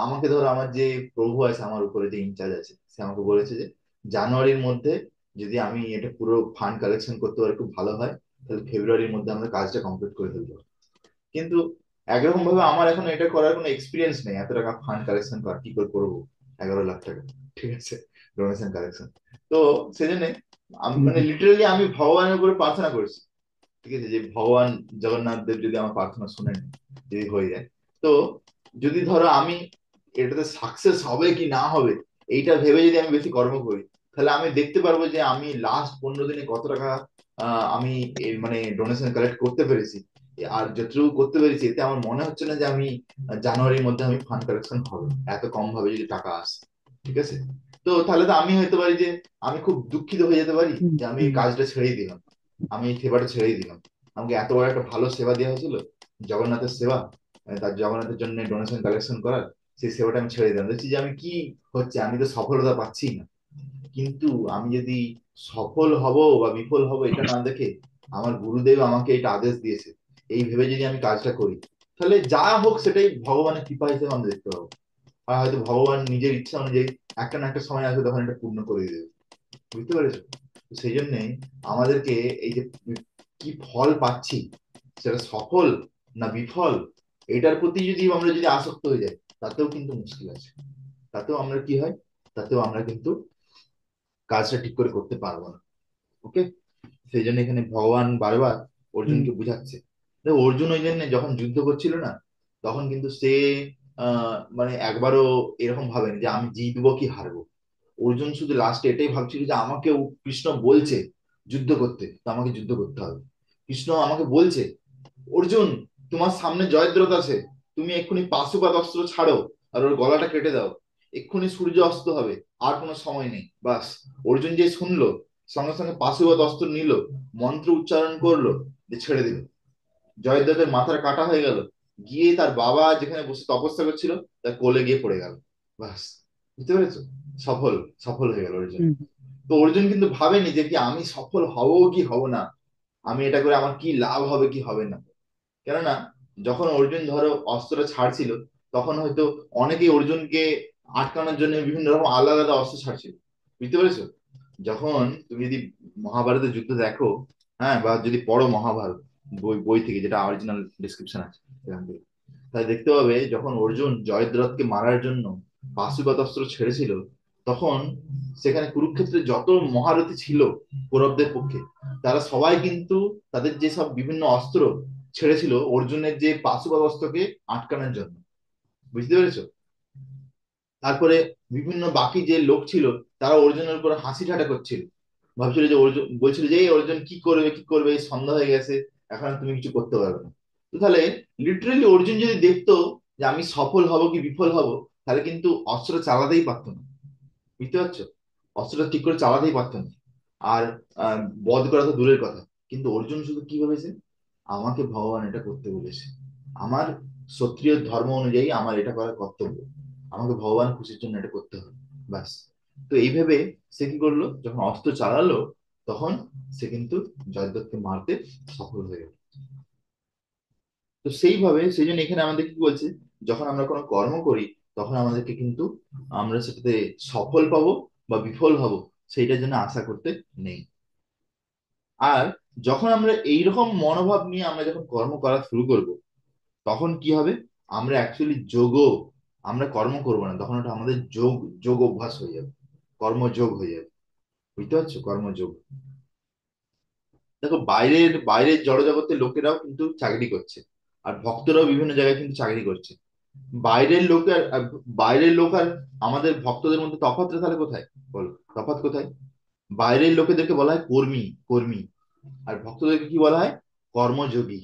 Speaker 1: আমাকে ধরো আমার যে প্রভু আছে আমার উপরে যে ইনচার্জ আছে, সে আমাকে বলেছে যে জানুয়ারির মধ্যে যদি আমি এটা পুরো ফান্ড কালেকশন করতে পারি খুব ভালো হয়, তাহলে ফেব্রুয়ারির মধ্যে আমরা কাজটা কমপ্লিট করে ফেলবো। কিন্তু একরকম ভাবে আমার এখন এটা করার কোনো এক্সপিরিয়েন্স নেই, এত টাকা ফান্ড কালেকশন কর কি করে করবো, 11 লাখ টাকা, ঠিক আছে, ডোনেশন কালেকশন। তো সেই জন্য আমি
Speaker 2: হুম,
Speaker 1: মানে লিটারালি আমি ভগবানের উপরে প্রার্থনা করেছি, ঠিক আছে, যে ভগবান জগন্নাথ দেব যদি আমার প্রার্থনা শুনেন, যদি হয়ে যায়, তো যদি ধরো আমি এটাতে সাকসেস হবে কি না হবে এইটা ভেবে যদি আমি বেশি কর্ম করি, তাহলে আমি দেখতে পারবো যে আমি লাস্ট 15 দিনে কত টাকা আমি মানে ডোনেশন কালেক্ট করতে পেরেছি। আর যতটুকু করতে পেরেছি এতে আমার মনে হচ্ছে না যে আমি জানুয়ারির মধ্যে আমি ফান্ড কালেকশন হবে, এত কম ভাবে যদি টাকা আসে, ঠিক আছে। তো তাহলে তো আমি হতে পারি যে আমি খুব দুঃখিত হয়ে যেতে পারি
Speaker 2: হুম,
Speaker 1: যে আমি এই
Speaker 2: হুম,
Speaker 1: কাজটা ছেড়েই দিলাম, আমি এই সেবাটা ছেড়েই দিলাম। আমাকে এত বড় একটা ভালো সেবা দেওয়া হয়েছিল, জগন্নাথের সেবা, তার জগন্নাথের জন্য ডোনেশন কালেকশন করার, সেই সেবাটা আমি ছেড়ে দিলাম, দেখছি যে আমি কি হচ্ছে, আমি তো সফলতা পাচ্ছি না। কিন্তু আমি যদি সফল হব বা বিফল হব এটা না দেখে, আমার গুরুদেব আমাকে এটা আদেশ দিয়েছে এই ভেবে যদি আমি কাজটা করি, তাহলে যা হোক সেটাই ভগবানের কৃপা হিসেবে আমরা দেখতে পাবো। আর হয়তো ভগবান নিজের ইচ্ছা অনুযায়ী একটা না একটা সময় আসবে তখন এটা পূর্ণ করে দেবে, বুঝতে পেরেছো? তো সেই জন্যে আমাদেরকে এই যে কি ফল পাচ্ছি, সেটা সফল না বিফল, এটার প্রতি যদি আমরা যদি আসক্ত হয়ে যাই, তাতেও কিন্তু মুশকিল আছে, তাতেও আমরা কি হয়, তাতেও আমরা কিন্তু কাজটা ঠিক করে করতে পারবো না। ওকে, সেই জন্য এখানে ভগবান বারবার
Speaker 2: হুম,
Speaker 1: অর্জুনকে বুঝাচ্ছে। দেখো অর্জুন ওই জন্য যখন যুদ্ধ করছিল না, তখন কিন্তু সে মানে একবারও এরকম ভাবেনি যে আমি জিতবো কি হারবো। অর্জুন শুধু লাস্টে এটাই ভাবছিল যে আমাকে কৃষ্ণ বলছে যুদ্ধ করতে, তো আমাকে যুদ্ধ করতে হবে। কৃষ্ণ আমাকে বলছে, অর্জুন তোমার সামনে জয়দ্রথ আছে, তুমি এক্ষুনি পাশুপাত অস্ত্র ছাড়ো আর ওর গলাটা কেটে দাও, এক্ষুনি সূর্য অস্ত হবে, আর কোনো সময় নেই, বাস। অর্জুন যে শুনলো, সঙ্গে সঙ্গে পাশুপাত অস্ত্র নিল, মন্ত্র উচ্চারণ করলো, যে ছেড়ে দিল। জয়দ্রথের মাথার কাটা হয়ে গেল, গিয়ে তার বাবা যেখানে বসে তপস্যা করছিল তার কোলে গিয়ে পড়ে গেল, বাস। বুঝতে পেরেছো? সফল, সফল হয়ে গেল অর্জুন।
Speaker 2: হুম,
Speaker 1: তো অর্জুন কিন্তু ভাবেনি যে কি আমি সফল হব কি হব না, আমি এটা করে আমার কি লাভ হবে কি হবে না। কেননা যখন অর্জুন ধরো অস্ত্রটা ছাড়ছিল, তখন হয়তো অনেকেই অর্জুনকে আটকানোর জন্য বিভিন্ন রকম আলাদা আলাদা অস্ত্র ছাড়ছিল, বুঝতে পেরেছো? যখন তুমি যদি মহাভারতের যুদ্ধ দেখো, হ্যাঁ, বা যদি পড়ো মহাভারত বই বই থেকে, যেটা অরিজিনাল ডিসক্রিপশন আছে সেখান থেকে, তাই দেখতে পাবে যখন অর্জুন জয়দ্রথকে মারার জন্য পাশুপাত অস্ত্র ছেড়েছিল, তখন সেখানে কুরুক্ষেত্রে যত মহারথী ছিল কৌরবদের পক্ষে, তারা সবাই কিন্তু তাদের যে সব বিভিন্ন অস্ত্র ছেড়েছিল অর্জুনের যে পাশুপাত অস্ত্রকে আটকানোর জন্য, বুঝতে পেরেছো? তারপরে বিভিন্ন বাকি যে লোক ছিল, তারা অর্জুনের উপর হাসি ঠাট্টা করছিল, ভাবছিল যে অর্জুন বলছিল যে এই অর্জুন কি করবে কি করবে, এই সন্ধ্যা হয়ে গেছে, এখন আর তুমি কিছু করতে পারবে না। তো তাহলে লিটারেলি অর্জুন যদি দেখতো যে আমি সফল হব কি বিফল হব, তাহলে কিন্তু অস্ত্র চালাতেই পারতো না, বুঝতে পারছো? অস্ত্রটা ঠিক করে চালাতেই পারতো না। আর আহ, বধ করা তো দূরের কথা, কিন্তু অর্জুন শুধু কি ভেবেছে, আমাকে ভগবান এটা করতে বলেছে, আমার ক্ষত্রিয় ধর্ম অনুযায়ী আমার এটা করার কর্তব্য, আমাকে ভগবান খুশির জন্য এটা করতে হবে, ব্যাস। তো এই ভেবে সে কি করলো, যখন অস্ত্র চালালো, তখন সে কিন্তু জয়দ্রথকে মারতে সফল হয়ে গেল। তো সেইভাবে সেই জন্য এখানে আমাদের কি বলছে, যখন আমরা কোনো কর্ম করি, তখন আমাদেরকে কিন্তু আমরা সেটাতে সফল পাবো বা বিফল হব সেইটার জন্য আশা করতে নেই। আর যখন আমরা এইরকম মনোভাব নিয়ে আমরা যখন কর্ম করা শুরু করব, তখন কি হবে, আমরা অ্যাকচুয়ালি আমরা কর্ম করবো না, তখন ওটা আমাদের যোগ, যোগ অভ্যাস হয়ে যাবে, কর্মযোগ হয়ে যাবে, বুঝতে পারছো? কর্মযোগ। দেখো বাইরের বাইরের জড়জগতের লোকেরাও কিন্তু চাকরি করছে, আর ভক্তরাও বিভিন্ন জায়গায় কিন্তু চাকরি করছে। বাইরের লোকের বাইরের লোক আর আমাদের ভক্তদের মধ্যে তফাৎটা তাহলে কোথায়, বলো, তফাৎ কোথায়? বাইরের লোকেদেরকে বলা হয় কর্মী, কর্মী, আর ভক্তদেরকে কি বলা হয়, কর্মযোগী,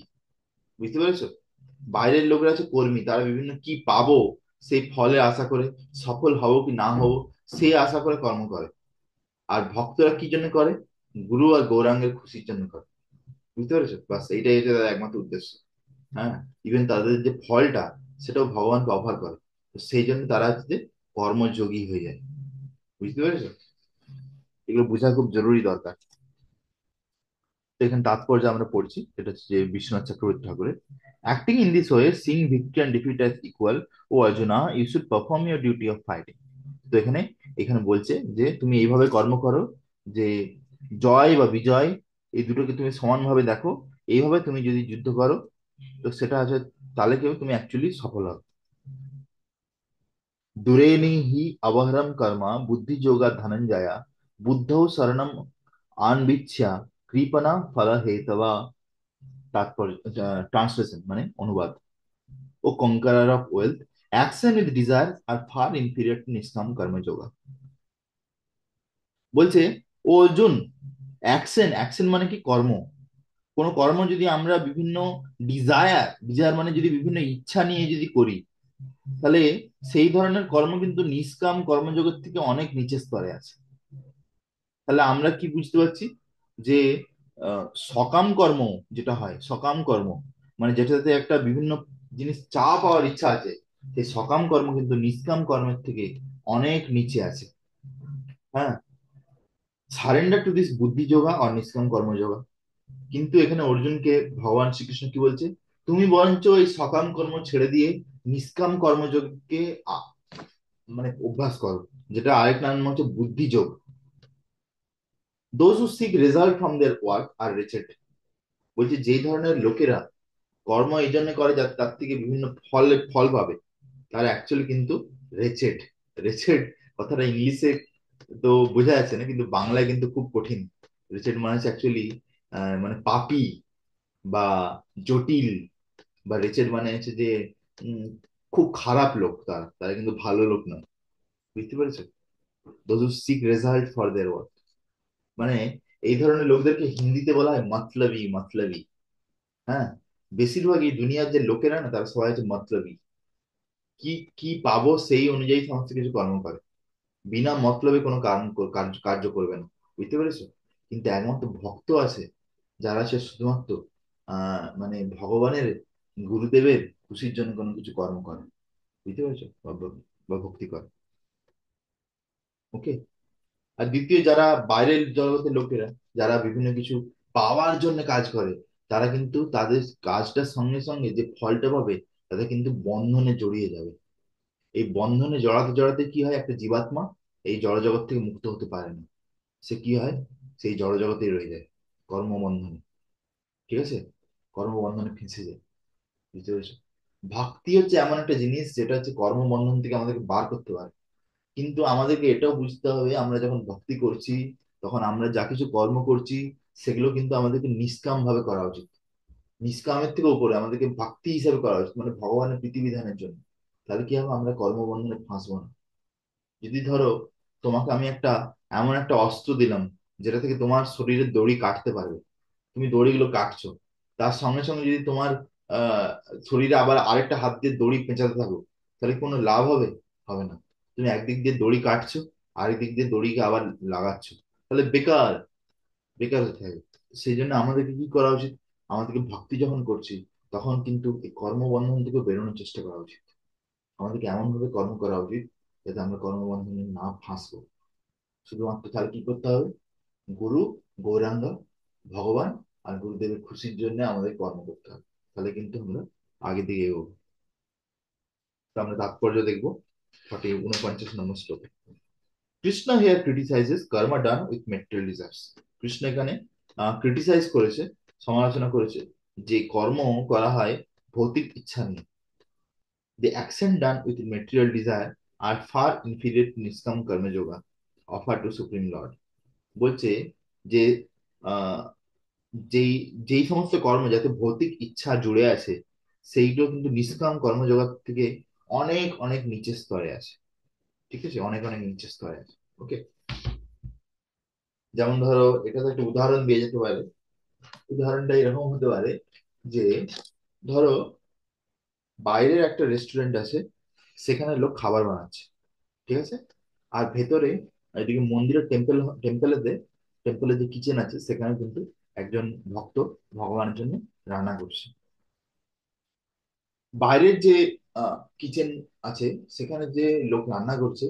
Speaker 1: বুঝতে পেরেছো? বাইরের লোকেরা হচ্ছে কর্মী, তারা বিভিন্ন কি পাবো সেই ফলে আশা করে, সফল হব কি না হব সেই আশা করে কর্ম করে। আর ভক্তরা কি জন্য করে, গুরু আর গৌরাঙ্গের খুশির জন্য করে, বুঝতে পেরেছো? বাস এইটাই হচ্ছে তাদের একমাত্র উদ্দেশ্য। হ্যাঁ, ইভেন তাদের যে ফলটা সেটাও ভগবানকে অফার করে, তো সেই জন্য তারা হচ্ছে যে কর্মযোগী হয়ে যায়, বুঝতে পেরেছো? এগুলো বোঝা খুব জরুরি দরকার। তো এখানে তাৎপর্য আমরা পড়ছি, এটা হচ্ছে যে বিশ্বনাথ চক্রবর্তী ঠাকুরের, acting in this way seeing victory and defeat as equal, O Arjuna you should perform your duty of fighting. তো এখানে এখানে বলছে যে তুমি এইভাবে কর্ম করো, যে জয় বা বিজয়, এই দুটোকে তুমি সমানভাবে দেখো। এইভাবে তুমি যদি যুদ্ধ করো, তো সেটা আছে, তাহলে কি হবে? তুমি অ্যাকচুয়ালি সফল হবে। দুরেনি হি অবহরম কর্মা বুদ্ধি যোগা ধনঞ্জয়া বুদ্ধৌ শরণম আনবিচ্ছা কৃপণা ফল হেতবা। তাৎপর্য, ট্রান্সলেশন মানে অনুবাদ: O conqueror of wealth, action with desire are far inferior to nishkam karmayoga. বলছে, ও অর্জুন, অ্যাকশন, অ্যাকশন মানে কি? কর্ম। কোনো কর্ম যদি আমরা বিভিন্ন ডিজায়ার, ডিজায়ার মানে যদি বিভিন্ন ইচ্ছা নিয়ে যদি করি, তাহলে সেই ধরনের কর্ম কিন্তু নিষ্কাম কর্মজগৎ থেকে অনেক নিচের স্তরে আছে। তাহলে আমরা কি বুঝতে পারছি? যে সকাম কর্ম, যেটা হয় সকাম কর্ম, মানে যেটাতে একটা বিভিন্ন জিনিস চা পাওয়ার ইচ্ছা আছে, সেই সকাম কর্ম কিন্তু নিষ্কাম কর্মের থেকে অনেক নিচে আছে। হ্যাঁ, সারেন্ডার টু দিস বুদ্ধি যোগা আর নিষ্কাম কর্মযোগা। কিন্তু এখানে অর্জুনকে ভগবান শ্রীকৃষ্ণ কি বলছে? তুমি বরঞ্চ এই সকাম কর্ম ছেড়ে দিয়ে নিষ্কাম কর্মযোগকে মানে অভ্যাস করো, যেটা আরেক নাম হচ্ছে বুদ্ধিযোগ। Those who seek result from their work are reached. বলছে যেই ধরনের লোকেরা কর্ম এই জন্য করে যাতে তার থেকে বিভিন্ন ফল ফল পাবে, তারা অ্যাকচুয়ালি কিন্তু রেচেড। রেচেড কথাটা ইংলিশে তো বোঝা যাচ্ছে না, কিন্তু বাংলায় কিন্তু খুব কঠিন। রেচেড মানে হচ্ছে অ্যাকচুয়ালি মানে পাপী বা জটিল, বা রেচেড মানে হচ্ছে যে উম, খুব খারাপ লোক, তারা তারা কিন্তু ভালো লোক নয়। বুঝতে পেরেছো? Those who seek result for their work, মানে এই ধরনের লোকদেরকে হিন্দিতে বলা হয় মতলবি, মতলবি। হ্যাঁ, বেশিরভাগই দুনিয়ার যে লোকেরা না, তারা সবাই হচ্ছে মতলবি। কি কি পাবো সেই অনুযায়ী সমস্ত কিছু কর্ম করে, বিনা মতলবে কোনো কার্য করবে না। বুঝতে পেরেছো? কিন্তু একমাত্র ভক্ত আছে, যারা সে শুধুমাত্র মানে ভগবানের, গুরুদেবের খুশির জন্য কোনো কিছু কর্ম করে। বুঝতে পেরেছো? বা ভক্তি করে। ওকে। আর দ্বিতীয়, যারা বাইরের জগতের লোকেরা, যারা বিভিন্ন কিছু পাওয়ার জন্য কাজ করে, তারা কিন্তু তাদের কাজটার সঙ্গে সঙ্গে যে ফলটা পাবে, তাদের কিন্তু বন্ধনে জড়িয়ে যাবে। এই বন্ধনে জড়াতে জড়াতে কি হয়, একটা জীবাত্মা এই জড়জগৎ থেকে মুক্ত হতে পারে না। সে কি হয়? সেই জড়জগতেই রয়ে যায়, কর্মবন্ধনে। ঠিক আছে? কর্মবন্ধনে ফেঁসে যায়। বুঝতে পেরেছো? ভক্তি হচ্ছে এমন একটা জিনিস যেটা হচ্ছে কর্মবন্ধন থেকে আমাদেরকে বার করতে পারে। কিন্তু আমাদেরকে এটাও বুঝতে হবে, আমরা যখন ভক্তি করছি, তখন আমরা যা কিছু কর্ম করছি, সেগুলো কিন্তু আমাদেরকে নিষ্কাম ভাবে করা উচিত। নিষ্কামের থেকে উপরে আমাদেরকে ভক্তি হিসাবে করা উচিত, মানে ভগবানের প্রীতিবিধানের জন্য। তাহলে কি হবে? আমরা কর্মবন্ধনে ফাঁসবো না। যদি ধরো তোমাকে আমি একটা এমন একটা অস্ত্র দিলাম, যেটা থেকে তোমার শরীরের দড়ি কাটতে পারবে, তুমি দড়িগুলো কাটছো, তার সঙ্গে সঙ্গে যদি তোমার আহ শরীরে আবার আরেকটা হাত দিয়ে দড়ি পেঁচাতে থাকো, তাহলে কোনো লাভ হবে? হবে না। তুমি একদিক দিয়ে দড়ি কাটছো, আরেক দিক দিয়ে দড়িকে আবার লাগাচ্ছ, তাহলে বেকার, বেকার হতে থাকবে। সেই জন্য আমাদেরকে কি করা উচিত? আমাদেরকে ভক্তি যখন করছি, তখন কিন্তু এই কর্মবন্ধন থেকে বেরোনোর চেষ্টা করা উচিত। আমাদেরকে এমন ভাবে কর্ম করা উচিত যাতে আমরা কর্মবন্ধনে না ফাঁসবো। শুধুমাত্র তাহলে কি করতে হবে? গুরু, গৌরাঙ্গ, ভগবান আর গুরুদেবের খুশির জন্য আমাদের কর্ম করতে হবে। তাহলে কিন্তু আমরা আগে দিকে এগোবো। তো আমরা তাৎপর্য দেখবো 49 নম্বর শ্লোকে। Krishna here criticizes karma done with material desires. Krishna এখানে ক্রিটিসাইজ করেছে, সমালোচনা করেছে যে কর্ম করা হয় ভৌতিক ইচ্ছা নিয়ে। The action done with material desire are far inferior to নিষ্কাম কর্মযোগা offered to Supreme Lord. বলছে যে আহ, যেই যেই সমস্ত কর্ম যাতে ভৌতিক ইচ্ছা জুড়ে আছে, সেইগুলো কিন্তু নিষ্কাম কর্মজগৎ থেকে অনেক অনেক নিচের স্তরে আছে। ঠিক আছে? অনেক অনেক নিচের স্তরে আছে। ওকে। যেমন ধরো, এটা তো একটা উদাহরণ দিয়ে যেতে পারে। উদাহরণটা এরকম হতে পারে যে, ধরো বাইরের একটা রেস্টুরেন্ট আছে, সেখানে লোক খাবার বানাচ্ছে। ঠিক আছে? আর ভেতরে, এদিকে মন্দিরের টেম্পলেতে, টেম্পলের যে কিচেন আছে, সেখানে কিন্তু একজন ভক্ত ভগবানের জন্য রান্না করছে। বাইরের যে কিচেন আছে, সেখানে যে লোক রান্না করছে,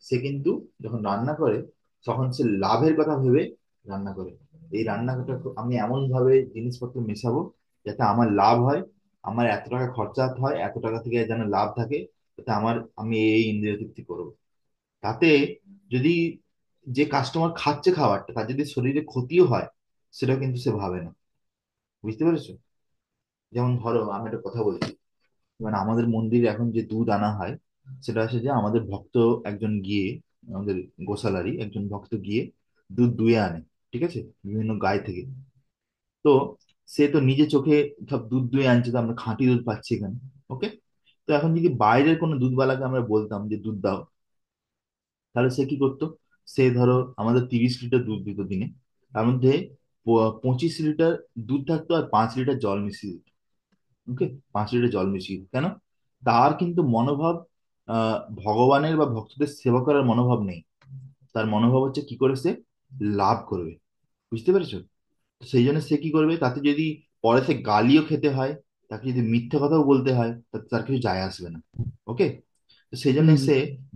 Speaker 1: সে কিন্তু যখন রান্না করে, তখন সে লাভের কথা ভেবে রান্না করে। এই রান্নাটা আমি এমন ভাবে জিনিসপত্র মেশাবো যাতে আমার লাভ হয়, আমার এত টাকা খরচা হয়, এত টাকা থেকে যেন লাভ থাকে, যাতে আমি এই ইন্দ্রিয় তৃপ্তি করবো। তাতে যদি যে কাস্টমার খাচ্ছে খাবারটা তার যদি শরীরে ক্ষতিও হয়, সেটা কিন্তু সে ভাবে না। বুঝতে পেরেছো? যেমন ধরো আমি একটা কথা বলছি, মানে আমাদের মন্দিরে এখন যে দুধ আনা হয়, সেটা হচ্ছে যে আমাদের ভক্ত একজন গিয়ে, আমাদের গোশালারই একজন ভক্ত গিয়ে দুধ দুয়ে আনে, ঠিক আছে, বিভিন্ন গাই থেকে। তো সে তো নিজে চোখে সব দুধ দুয়ে আনছে, তো আমরা খাঁটি দুধ পাচ্ছি এখানে। ওকে। তো এখন যদি বাইরের কোনো দুধওয়ালাকে আমরা বলতাম যে দুধ দাও, তাহলে সে কি করতো? সে ধরো আমাদের 30 লিটার দুধ দিত দিনে, তার মধ্যে 25 লিটার দুধ থাকতো আর 5 লিটার জল মিশিয়ে দিত। ওকে। 5 লিটার জল মিশিয়ে দিত। কেন? তার কিন্তু মনোভাব ভগবানের বা ভক্তদের সেবা করার মনোভাব নেই। তার মনোভাব হচ্ছে কি করে সে লাভ করবে। বুঝতে পেরেছো? তো সেই জন্য সে কি করবে, তাতে যদি পরে সে গালিও খেতে হয়, তাকে যদি মিথ্যে কথাও বলতে হয়, তাতে তার কিছু যায় আসবে না। ওকে। তো সেই জন্য
Speaker 2: হুম
Speaker 1: সে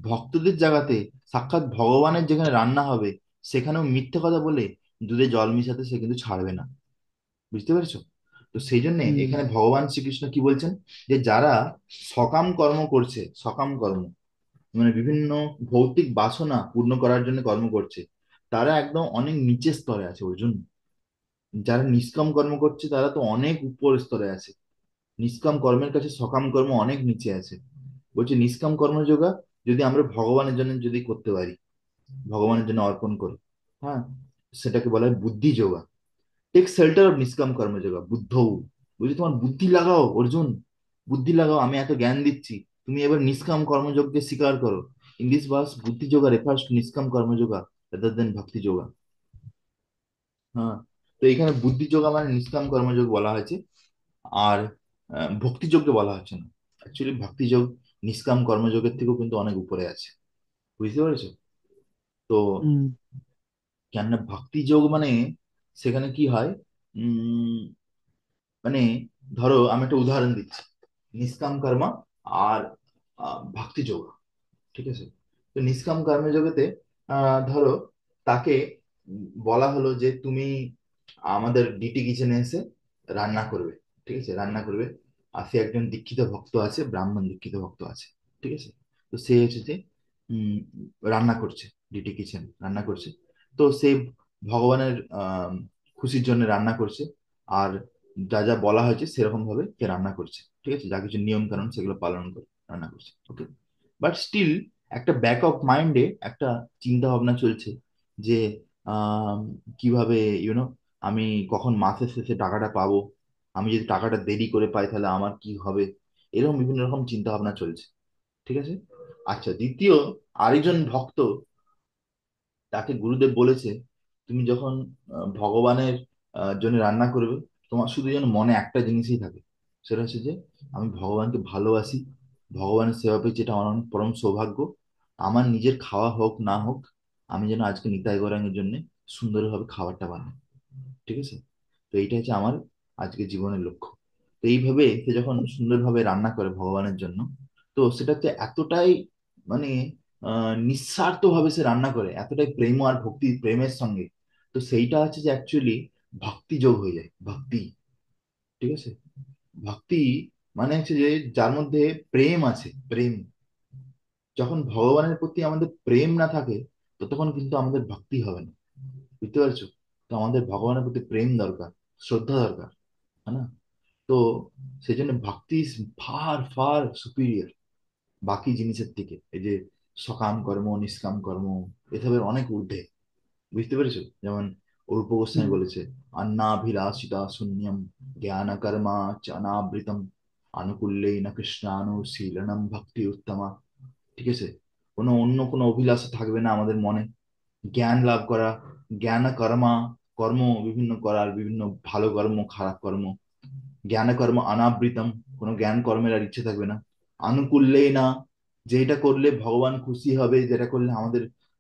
Speaker 1: ভক্তদের জায়গাতে, সাক্ষাৎ ভগবানের যেখানে রান্না হবে, সেখানেও মিথ্যে কথা বলে দুধে জল মিশাতে সে কিন্তু ছাড়বে না। বুঝতে পেরেছো? তো সেই জন্য
Speaker 2: হুম
Speaker 1: এখানে ভগবান শ্রীকৃষ্ণ কি বলছেন, যে যারা সকাম কর্ম করছে, সকাম কর্ম মানে বিভিন্ন ভৌতিক বাসনা পূর্ণ করার জন্য কর্ম করছে, তারা একদম অনেক নিচের স্তরে আছে অর্জুন। যারা নিষ্কাম কর্ম করছে তারা তো অনেক উপর স্তরে আছে। নিষ্কাম কর্মের কাছে সকাম কর্ম অনেক নিচে আছে। বলছে নিষ্কাম কর্মযোগা যদি আমরা ভগবানের জন্য যদি করতে পারি, ভগবানের জন্য অর্পণ করি, হ্যাঁ, সেটাকে বলা হয় বুদ্ধি যোগা। টেক শেল্টার অফ নিষ্কাম কর্মযোগা বুদ্ধ। বুঝলি, তোমার বুদ্ধি লাগাও অর্জুন, বুদ্ধি লাগাও, আমি এত জ্ঞান দিচ্ছি, তুমি এবার নিষ্কাম কর্মযোগকে স্বীকার করো। ইন দিস ভার্স বুদ্ধি yoga refers to nishkam কর্মযোগা rather than ভক্তি যোগা। হ্যাঁ। তো এখানে বুদ্ধি যোগা মানে নিষ্কাম কর্মযোগ বলা হয়েছে। আর ভক্তিযোগকে বলা হচ্ছে না। অ্যাকচুয়ালি ভক্তিযোগ নিষ্কাম কর্মযোগের থেকেও কিন্তু অনেক উপরে আছে। বুঝতে পেরেছো? তো
Speaker 2: হুম
Speaker 1: কেননা ভক্তিযোগ মানে সেখানে কি হয়, উম মানে ধরো আমি একটা উদাহরণ দিচ্ছি, নিষ্কাম কর্মা আর ভক্তিযোগ, ঠিক আছে। তো নিষ্কাম কর্মযোগেতে ধরো তাকে বলা হলো যে তুমি আমাদের ডিটি কিচেনে এসে রান্না করবে, ঠিক আছে, রান্না করবে। আর সে একজন দীক্ষিত ভক্ত আছে, ব্রাহ্মণ দীক্ষিত ভক্ত আছে, ঠিক আছে। তো সে হচ্ছে যে উম, রান্না করছে, ডিটি কিচেন রান্না করছে। তো সে ভগবানের খুশির জন্য রান্না করছে। আর যা যা বলা হয়েছে সেরকম ভাবে সে রান্না করছে, ঠিক আছে, যা কিছু নিয়ম কানুন সেগুলো পালন করে রান্না করছে। ওকে। বাট স্টিল একটা ব্যাক অফ মাইন্ডে একটা চিন্তা ভাবনা চলছে যে আম, কিভাবে আমি কখন মাসের শেষে টাকাটা পাবো, আমি যদি টাকাটা দেরি করে পাই তাহলে আমার কি হবে, এরকম বিভিন্ন রকম চিন্তা ভাবনা চলছে। ঠিক আছে। আচ্ছা, দ্বিতীয় আরেকজন ভক্ত, তাকে গুরুদেব বলেছে তুমি যখন ভগবানের জন্য রান্না করবে, তোমার শুধু যেন মনে একটা জিনিসই থাকে, সেটা হচ্ছে যে আমি ভগবানকে ভালোবাসি, ভগবানের সেবা পেয়েছি, এটা আমার অনেক পরম সৌভাগ্য। আমার নিজের খাওয়া হোক না হোক, আমি যেন আজকে নিতাই গৌরাঙ্গের জন্য সুন্দরভাবে খাবারটা বানাই। ঠিক আছে। তো এইটা হচ্ছে আমার আজকে জীবনের লক্ষ্য। তো এইভাবে সে যখন সুন্দরভাবে রান্না করে ভগবানের জন্য, তো সেটাতে এতটাই মানে নিঃস্বার্থ ভাবে সে রান্না করে, এতটাই প্রেম আর ভক্তি প্রেমের সঙ্গে, তো সেইটা হচ্ছে যে অ্যাকচুয়ালি ভক্তি যোগ হয়ে যায়, ভক্তি। ঠিক আছে। ভক্তি মানে হচ্ছে যে যার মধ্যে প্রেম আছে, প্রেম। যখন ভগবানের প্রতি আমাদের প্রেম না থাকে, ততক্ষণ কিন্তু আমাদের ভক্তি হবে না। বুঝতে পারছো? তো আমাদের ভগবানের প্রতি প্রেম দরকার, শ্রদ্ধা দরকার, তাই না? তো সেই জন্য ভক্তি ইজ ফার ফার সুপিরিয়র বাকি জিনিসের থেকে। এই যে সকাম কর্ম, নিষ্কাম কর্ম, এসবের অনেক ঊর্ধ্বে। বুঝতে পেরেছো? যেমন অরূপ গোস্বামী
Speaker 2: হুম
Speaker 1: বলেছে, অন্নাভিলাষিতা শূন্যম জ্ঞান কর্মা চানাবৃতম আনুকূল্যেন কৃষ্ণানুশীলনম ভক্তি উত্তমা। ঠিক আছে। অন্য কোনো অভিলাষা থাকবে না আমাদের মনে। জ্ঞান লাভ করা, জ্ঞান কর্মা, কর্ম বিভিন্ন করার, বিভিন্ন ভালো কর্ম খারাপ কর্ম, জ্ঞান কর্ম অনাবৃতম, কোনো জ্ঞান কর্মের আর ইচ্ছে থাকবে না। আনুকূল্যেই না, যেটা করলে ভগবান খুশি হবে, যেটা করলে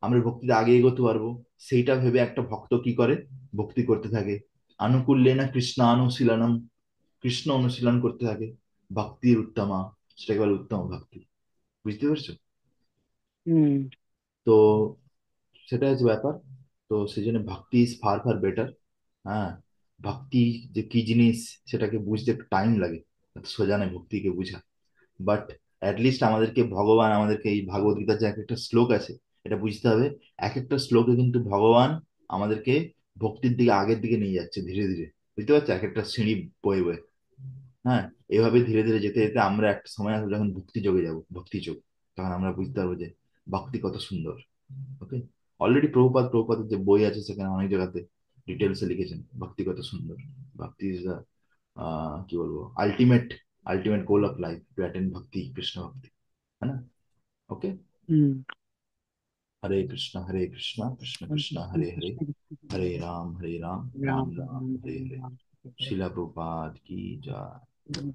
Speaker 1: আমরা ভক্তিতে আগে এগোতে পারবো, সেইটা ভেবে একটা ভক্ত কি করে, ভক্তি করতে থাকে। আনুকূল্যে না কৃষ্ণ অনুশীলনম, কৃষ্ণ অনুশীলন করতে থাকে। ভক্তির উত্তমা, সেটাকে বলে উত্তম ভক্তি। বুঝতে পারছো?
Speaker 2: হুম
Speaker 1: তো সেটা হচ্ছে ব্যাপার। তো সেই জন্য ভক্তি ইজ ফার ফার বেটার। হ্যাঁ। ভক্তি যে কি জিনিস সেটাকে বুঝতে একটু টাইম লাগে, এত সোজা নয় ভক্তিকে বোঝা। বাট লিস্ট আমাদেরকে ভগবান আমাদেরকে এই ভাগবত গীতার যে একটা শ্লোক আছে, এটা বুঝতে হবে। এক একটা শ্লোকে কিন্তু ভগবান আমাদেরকে ভক্তির দিকে, আগের দিকে নিয়ে যাচ্ছে ধীরে ধীরে। বুঝতে পারছো, এক একটা সিঁড়ি বয়ে বয়ে। হ্যাঁ, এভাবে ধীরে ধীরে যেতে যেতে আমরা একটা সময় আসবে যখন ভক্তি যোগে যাব, ভক্তি যোগ, তখন আমরা বুঝতে পারবো যে ভক্তি কত সুন্দর। ওকে। অলরেডি প্রভুপাদের যে বই আছে সেখানে অনেক জায়গাতে ডিটেলসে লিখেছেন ভক্তি কত সুন্দর। ভক্তি ইজ দা, কি বলবো, ultimate, ultimate goal of life, to attend ভক্তি, কৃষ্ণ ভক্তি। है ना? ओके।
Speaker 2: হুম।
Speaker 1: हरे कृष्णा कृष्ण
Speaker 2: হরে
Speaker 1: कृष्णा
Speaker 2: কৃষ্ণ
Speaker 1: हरे हरे,
Speaker 2: কৃষ্ণ কৃষ্ণ হরে
Speaker 1: हरे राम
Speaker 2: রাম
Speaker 1: राम
Speaker 2: রাম
Speaker 1: राम
Speaker 2: রাম
Speaker 1: हरे हरे।
Speaker 2: রাম।
Speaker 1: शिला प्रभुपाद की जय।